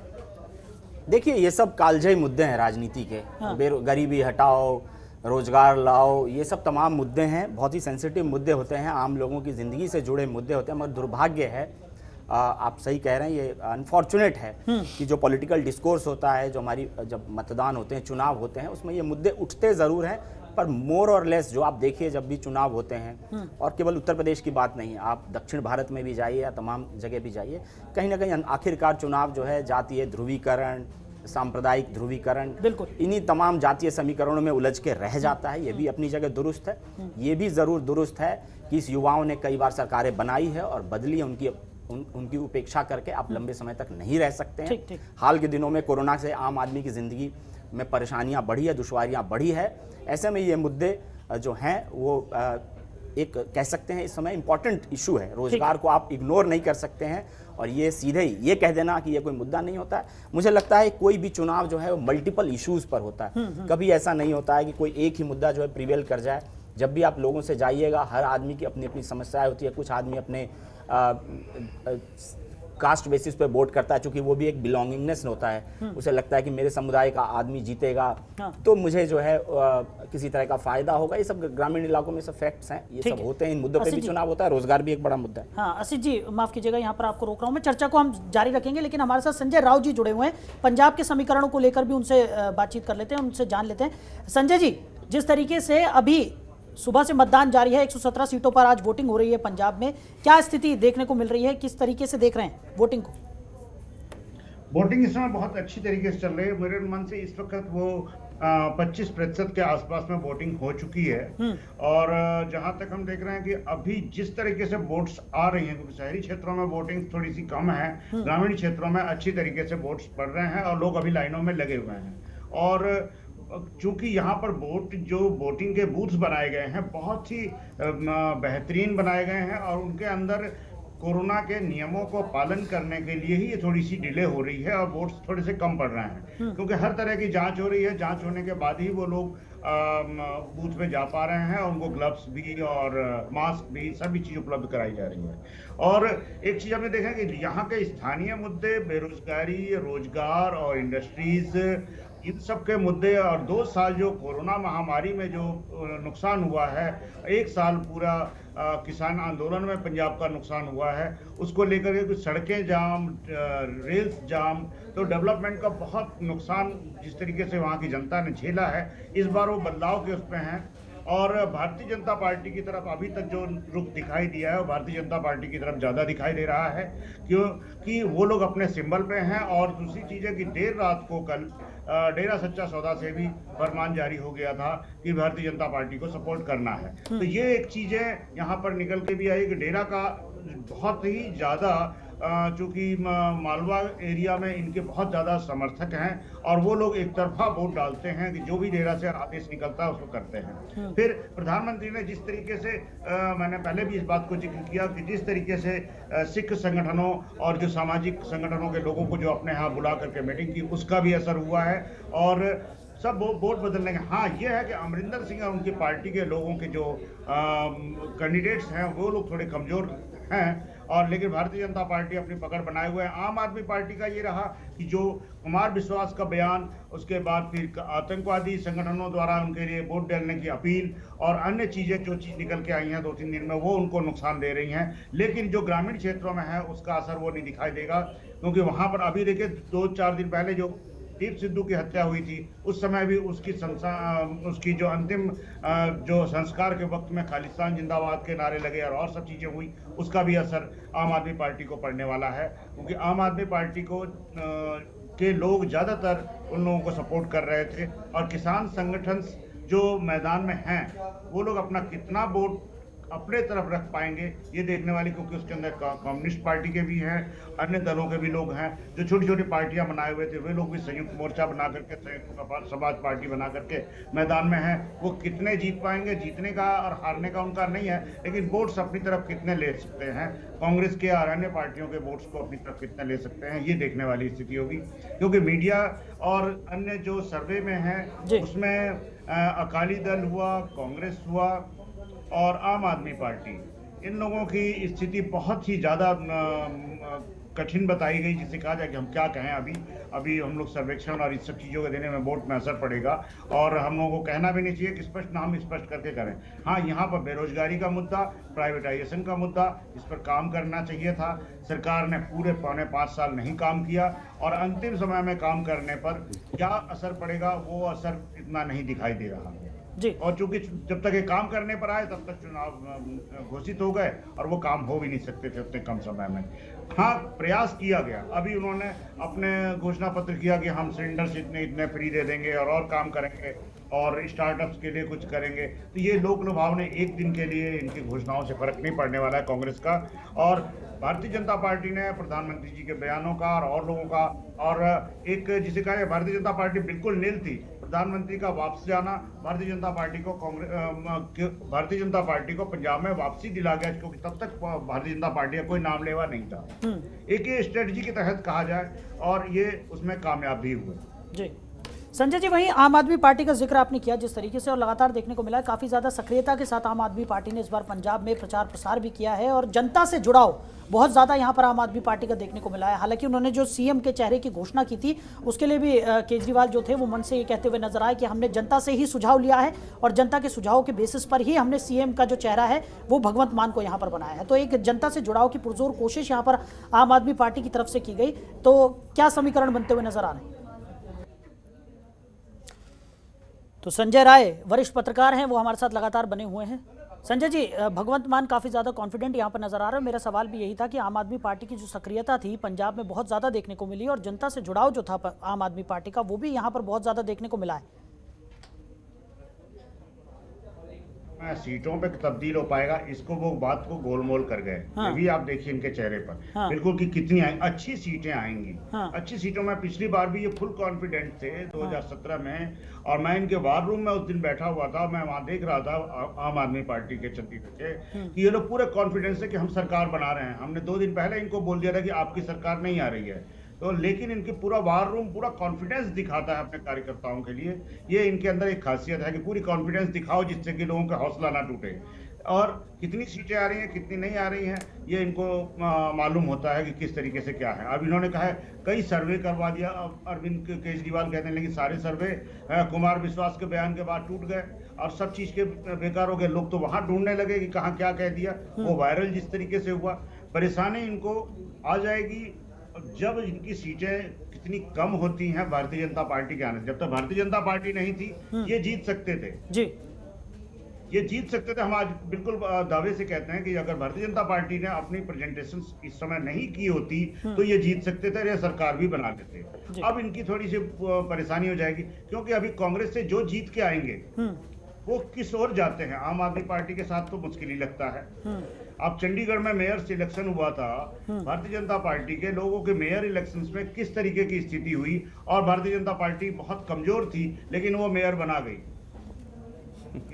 देखिए, ये सब कालजयी मुद्दे हैं राजनीति के। गरीबी हटाओ, रोजगार लाओ, ये सब तमाम मुद्दे हैं, बहुत ही सेंसिटिव मुद्दे होते हैं, आम लोगों की जिंदगी से जुड़े मुद्दे होते हैं। मगर दुर्भाग्य है, आप सही कह रहे हैं, ये अनफॉर्चुनेट है कि जो पॉलिटिकल डिस्कोर्स होता है, जो हमारी जब मतदान होते हैं, चुनाव होते हैं, उसमें ये मुद्दे उठते ज़रूर हैं, पर मोर और लेस जो आप देखिए जब भी चुनाव होते हैं, और केवल उत्तर प्रदेश की बात नहीं है, आप दक्षिण भारत में भी जाइए या तमाम जगह भी जाइए, कहीं ना कहीं आखिरकार चुनाव जो है जातीय ध्रुवीकरण, सांप्रदायिक ध्रुवीकरण, बिल्कुल इन्हीं तमाम जातीय समीकरणों में उलझ के रह जाता है। ये भी अपनी जगह दुरुस्त है। ये भी ज़रूर दुरुस्त है कि इस युवाओं ने कई बार सरकारें बनाई है और बदली, उनकी उनकी उपेक्षा करके आप लंबे समय तक नहीं रह सकते हैं। हाल के दिनों में कोरोना से आम आदमी की ज़िंदगी में परेशानियां बढ़ी है, दुश्वारियां बढ़ी है। ऐसे में ये मुद्दे जो हैं वो एक कह सकते हैं इस समय इम्पॉर्टेंट इशू है। रोजगार को आप इग्नोर नहीं कर सकते हैं और ये सीधे ही ये कह देना कि ये कोई मुद्दा नहीं होता है। मुझे लगता है कोई भी चुनाव जो है वो मल्टीपल इश्यूज पर होता है। कभी ऐसा नहीं होता है कि कोई एक ही मुद्दा जो है प्रिवेल कर जाए। जब भी आप लोगों से जाइएगा, हर आदमी की अपनी अपनी समस्याएं होती है। कुछ आदमी अपने कास्ट बेसिस पे वोट करता है, चूंकि वो भी एक बिलोंगिंगनेस होता है। उसे लगता है कि मेरे समुदाय का आदमी जीतेगा तो मुझे जो है किसी तरह का फायदा होगा। ये सब ग्रामीण इलाकों में सब फैक्ट्स हैं, ये सब होते हैं। इन मुद्दों पे भी चुनाव होता है। रोजगार भी एक बड़ा मुद्दा है।
हाँ असित जी, माफ कीजिएगा, यहाँ पर आपको रोक रहा हूँ मैं। चर्चा को हम जारी रखेंगे, लेकिन हमारे साथ संजय राव जी जुड़े हुए हैं। पंजाब के समीकरणों को लेकर भी उनसे बातचीत कर लेते हैं, उनसे जान लेते हैं। संजय जी, जिस तरीके से अभी सुबह से मतदान जारी है, 117 सीटों पर आज वोटिंग हो रही है पंजाब में, क्या स्थिति देखने को मिल रही है? किस तरीके से देख रहे हैं वोटिंग को?
वोटिंग इस समय बहुत अच्छी तरीके से चल रही है। मेरे अनुमान से इस वक्त वो 25% के आसपास में वोटिंग हो चुकी है। और जहां तक हम देख रहे हैं कि अभी जिस तरीके से वोट्स आ रही हैं, क्योंकि शहरी क्षेत्रों में वोटिंग थोड़ी सी कम है, ग्रामीण क्षेत्रों में अच्छी तरीके से वोट्स पड़ रहे हैं और लोग अभी लाइनों में लगे हुए हैं। और चूंकि यहाँ पर वोटिंग के बूथ्स बनाए गए हैं बहुत ही बेहतरीन बनाए गए हैं और उनके अंदर कोरोना के नियमों को पालन करने के लिए ही ये थोड़ी सी डिले हो रही है और वोट्स थोड़े से कम पड़ रहे हैं, क्योंकि हर तरह की जांच हो रही है। जांच होने के बाद ही वो लोग बूथ में जा पा रहे हैं और उनको ग्लव्स भी और मास्क भी सभी चीज उपलब्ध कराई जा रही है। और एक चीज हमने देखा कि यहाँ के स्थानीय मुद्दे, बेरोजगारी, रोजगार और इंडस्ट्रीज, इन सब के मुद्दे और 2 साल जो कोरोना महामारी में जो नुकसान हुआ है, 1 साल पूरा किसान आंदोलन में पंजाब का नुकसान हुआ है, उसको लेकर के कुछ सड़कें जाम, रेल्स जाम, तो डेवलपमेंट का बहुत नुकसान जिस तरीके से वहाँ की जनता ने झेला है, इस बार वो बदलाव के उस पर हैं। और भारतीय जनता पार्टी की तरफ अभी तक जो रुख दिखाई दिया है वो भारतीय जनता पार्टी की तरफ ज़्यादा दिखाई दे रहा है, क्योंकि वो लोग अपने सिंबल पे हैं। और दूसरी चीज़ है कि देर रात को कल डेरा सच्चा सौदा से भी फरमान जारी हो गया था कि भारतीय जनता पार्टी को सपोर्ट करना है। तो ये एक चीज़ें यहाँ पर निकल के भी आई कि डेरा का बहुत ही ज़्यादा, चूँकि मालवा एरिया में इनके बहुत ज़्यादा समर्थक हैं और वो लोग एक तरफा वोट डालते हैं कि जो भी डेरा से आदेश निकलता है उसको करते हैं। फिर प्रधानमंत्री ने जिस तरीके से मैंने पहले भी इस बात को जिक्र किया कि जिस तरीके से सिख संगठनों और जो सामाजिक संगठनों के लोगों को जो अपने यहाँ बुला करके मीटिंग की, उसका भी असर हुआ है और सब वोट बदलने के। हाँ ये है कि अमरिंदर सिंह और उनकी पार्टी के लोगों के जो कैंडिडेट्स हैं वो लोग थोड़े कमज़ोर हैं, और लेकिन भारतीय जनता पार्टी अपनी पकड़ बनाए हुए है। आम आदमी पार्टी का ये रहा कि जो कुमार विश्वास का बयान, उसके बाद फिर आतंकवादी संगठनों द्वारा उनके लिए वोट डालने की अपील और अन्य चीज़ें जो चीज़ निकल के आई हैं 2-3 दिन में, वो उनको नुकसान दे रही हैं। लेकिन जो ग्रामीण क्षेत्रों में है उसका असर वो नहीं दिखाई देगा, क्योंकि वहाँ पर अभी देखिए 2-4 दिन पहले जो दीप सिद्धू की हत्या हुई थी, उस समय भी उसकी जो अंतिम जो संस्कार के वक्त में खालिस्तान जिंदाबाद के नारे लगे और सब चीज़ें हुई, उसका भी असर आम आदमी पार्टी को पड़ने वाला है, क्योंकि आम आदमी पार्टी को के लोग ज़्यादातर उन लोगों को सपोर्ट कर रहे थे और किसान संगठन जो मैदान में हैं वो लोग अपना कितना वोट अपने तरफ रख पाएंगे ये देखने वाली, क्योंकि उसके अंदर कम्युनिस्ट पार्टी के भी हैं, अन्य दलों के भी लोग हैं, जो छोटी छोटी पार्टियां बनाए हुए थे वे लोग भी संयुक्त मोर्चा बना करके, संयुक्त समाज पार्टी बना करके मैदान में हैं। वो कितने जीत पाएंगे, जीतने का और हारने का उनका नहीं है, लेकिन वोट्स अपनी तरफ कितने ले सकते हैं, कांग्रेस के और अन्य पार्टियों के वोट्स को अपनी तरफ कितने ले सकते हैं, ये देखने वाली स्थिति होगी। क्योंकि मीडिया और अन्य जो सर्वे में है उसमें अकाली दल हुआ, कांग्रेस हुआ और आम आदमी पार्टी, इन लोगों की स्थिति बहुत ही ज़्यादा कठिन बताई गई, जिसे कहा जाए कि हम क्या कहें। अभी हम लोग सर्वेक्षण और इस सब चीज़ों को देने में वोट में असर पड़ेगा और हम लोगों को कहना भी नहीं चाहिए कि स्पष्ट ना हम स्पष्ट करके करें। हाँ, यहाँ पर बेरोजगारी का मुद्दा, प्राइवेटाइजेशन का मुद्दा, इस पर काम करना चाहिए था। सरकार ने पूरे 4.5 साल नहीं काम किया और अंतिम समय में काम करने पर क्या असर पड़ेगा वो असर इतना नहीं दिखाई दे रहा
जी।
और चूंकि जब तक ये काम करने पर आए तब तक चुनाव घोषित हो गए और वो काम हो भी नहीं सकते थे उतने कम समय में। हाँ, प्रयास किया गया। अभी उन्होंने अपने घोषणा पत्र किया कि हम सिलेंडर से इतने फ्री दे देंगे और काम करेंगे, और स्टार्टअप्स के लिए कुछ करेंगे। तो ये लोक लुभावने एक दिन के लिए इनकी घोषणाओं से फर्क नहीं पड़ने वाला है कांग्रेस का। और भारतीय जनता पार्टी ने प्रधानमंत्री जी के बयानों का और लोगों का, और एक जिसे कहा भारतीय जनता पार्टी बिल्कुल नील थी, प्रधानमंत्री का वापस जाना भारतीय जनता पार्टी को पंजाब में वापसी दिला गया, क्योंकि तब तक भारतीय जनता पार्टी का कोई नाम लेवा नहीं था। एक ये स्ट्रेटजी के तहत कहा जाए, और ये उसमें कामयाब भी हुए।
जी संजय जी, वहीं आम आदमी पार्टी का जिक्र आपने किया जिस तरीके से, और लगातार देखने को मिला है काफ़ी ज़्यादा सक्रियता के साथ आम आदमी पार्टी ने इस बार पंजाब में प्रचार प्रसार भी किया है, और जनता से जुड़ाव बहुत ज़्यादा यहाँ पर आम आदमी पार्टी का देखने को मिला है। हालांकि उन्होंने जो सीएम के चेहरे की घोषणा की थी उसके लिए भी केजरीवाल जो थे वो मन से ये कहते हुए नजर आए कि हमने जनता से ही सुझाव लिया है और जनता के सुझाव के बेसिस पर ही हमने सीएम का जो चेहरा है वो भगवंत मान को यहाँ पर बनाया है। तो एक जनता से जुड़ाव की पुरजोर कोशिश यहाँ पर आम आदमी पार्टी की तरफ से की गई, तो क्या समीकरण बनते हुए नजर आ रहे हैं? तो संजय राय वरिष्ठ पत्रकार हैं, वो हमारे साथ लगातार बने हुए हैं। संजय जी, भगवंत मान काफ़ी ज़्यादा कॉन्फिडेंट यहाँ पर नजर आ रहा है। मेरा सवाल भी यही था कि आम आदमी पार्टी की जो सक्रियता थी पंजाब में बहुत ज़्यादा देखने को मिली, और जनता से जुड़ाव जो था आम आदमी पार्टी का वो भी यहाँ पर बहुत ज़्यादा देखने को मिला है।
सीटों पे तब्दील हो पाएगा, इसको वो बात को गोलमोल कर गए। ये भी आप देखिए इनके चेहरे पर बिल्कुल कि कितनी अच्छी सीटें आएंगी। अच्छी सीटों में पिछली बार भी ये फुल कॉन्फिडेंट थे 2017 में, और मैं इनके वार रूम में उस दिन बैठा हुआ था, मैं वहां देख रहा था आम आदमी पार्टी के चंडीगढ़ के कि ये लोग पूरे कॉन्फिडेंस से कि हम सरकार बना रहे हैं। हमने 2 दिन पहले इनको बोल दिया था कि आपकी सरकार नहीं आ रही है, तो लेकिन इनकी पूरा वार रूम पूरा कॉन्फिडेंस दिखाता है अपने कार्यकर्ताओं के लिए। ये इनके अंदर एक खासियत है कि पूरी कॉन्फिडेंस दिखाओ जिससे कि लोगों का हौसला ना टूटे। और कितनी सीटें आ रही हैं कितनी नहीं आ रही हैं ये इनको मालूम होता है कि किस तरीके से क्या है। अब इन्होंने कहा है कई सर्वे करवा दिया, अरविंद केजरीवाल कहते हैं, लेकिन सारे सर्वे कुमार विश्वास के बयान के बाद टूट गए और सब चीज़ के बेकार हो गए। लोग तो वहाँ ढूंढने लगे कि कहाँ क्या कह दिया। वो वायरल जिस तरीके से हुआ, परेशानी इनको आ जाएगी जब इनकी सीटें कितनी कम होती हैं भारतीय जनता पार्टी के आने से। जब तक भारतीय जनता पार्टी नहीं थी ये जीत सकते थे जी, ये जीत सकते थे। हम आज बिल्कुल दावे से कहते हैं कि अगर भारतीय जनता पार्टी ने अपनी प्रेजेंटेशन इस समय नहीं की होती तो ये जीत सकते थे, ये सरकार भी बना देते। अब इनकी थोड़ी सी परेशानी हो जाएगी, क्योंकि अभी कांग्रेस से जो जीत के आएंगे वो किस ओर जाते हैं। आम आदमी पार्टी के साथ तो मुश्किल ही लगता है। अब चंडीगढ़ में मेयर इलेक्शन हुआ था, भारतीय जनता पार्टी के लोगों के मेयर इलेक्शंस में किस तरीके की स्थिति हुई, और भारतीय जनता पार्टी बहुत कमजोर थी लेकिन वो मेयर बना गई।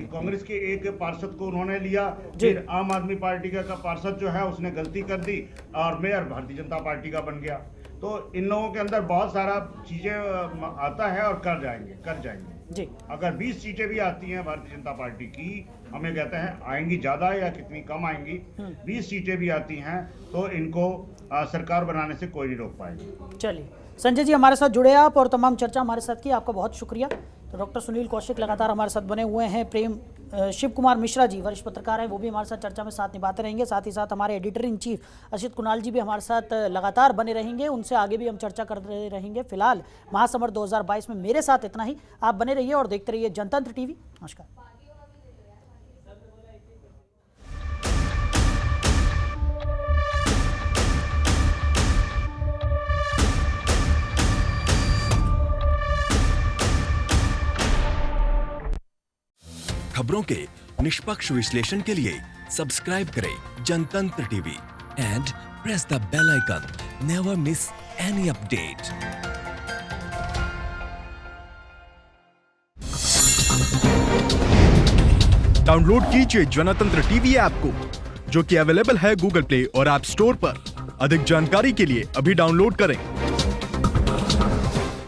कांग्रेस के एक पार्षद को उन्होंने लिया, फिर आम आदमी पार्टी का पार्षद जो है उसने गलती कर दी और मेयर भारतीय जनता पार्टी का बन गया। तो इन लोगों के अंदर बहुत सारा चीजें आता है और कर जाएंगे जी। अगर 20 सीटें भी आती हैं भारतीय जनता पार्टी की, हमें कहते हैं आएंगी ज्यादा या कितनी कम आएंगी, 20 सीटें भी आती हैं तो इनको सरकार बनाने से कोई नहीं रोक पाएगा।
चलिए संजय जी हमारे साथ जुड़े आप और तमाम चर्चा हमारे साथ की, आपका बहुत शुक्रिया। तो डॉक्टर सुनील कौशिक लगातार हमारे साथ बने हुए हैं। शिव कुमार मिश्रा जी वरिष्ठ पत्रकार हैं, वो भी हमारे साथ चर्चा में साथ निभाते रहेंगे। साथ ही साथ हमारे editor in chief Ashit Kunal ji भी हमारे साथ लगातार बने रहेंगे, उनसे आगे भी हम चर्चा करते रहेंगे। फिलहाल महासमर 2022 में मेरे साथ इतना ही। आप बने रहिए और देखते रहिए जनतंत्र टीवी। नमस्कार।
खबरों के निष्पक्ष विश्लेषण के लिए सब्सक्राइब करें Jantantra TV and press the bell icon. Never miss any update.
Download कीजिए जनतंत्र टीवी ऐप को, जो कि अवेलेबल है गूगल प्ले और ऐप स्टोर पर। अधिक जानकारी के लिए अभी डाउनलोड करें।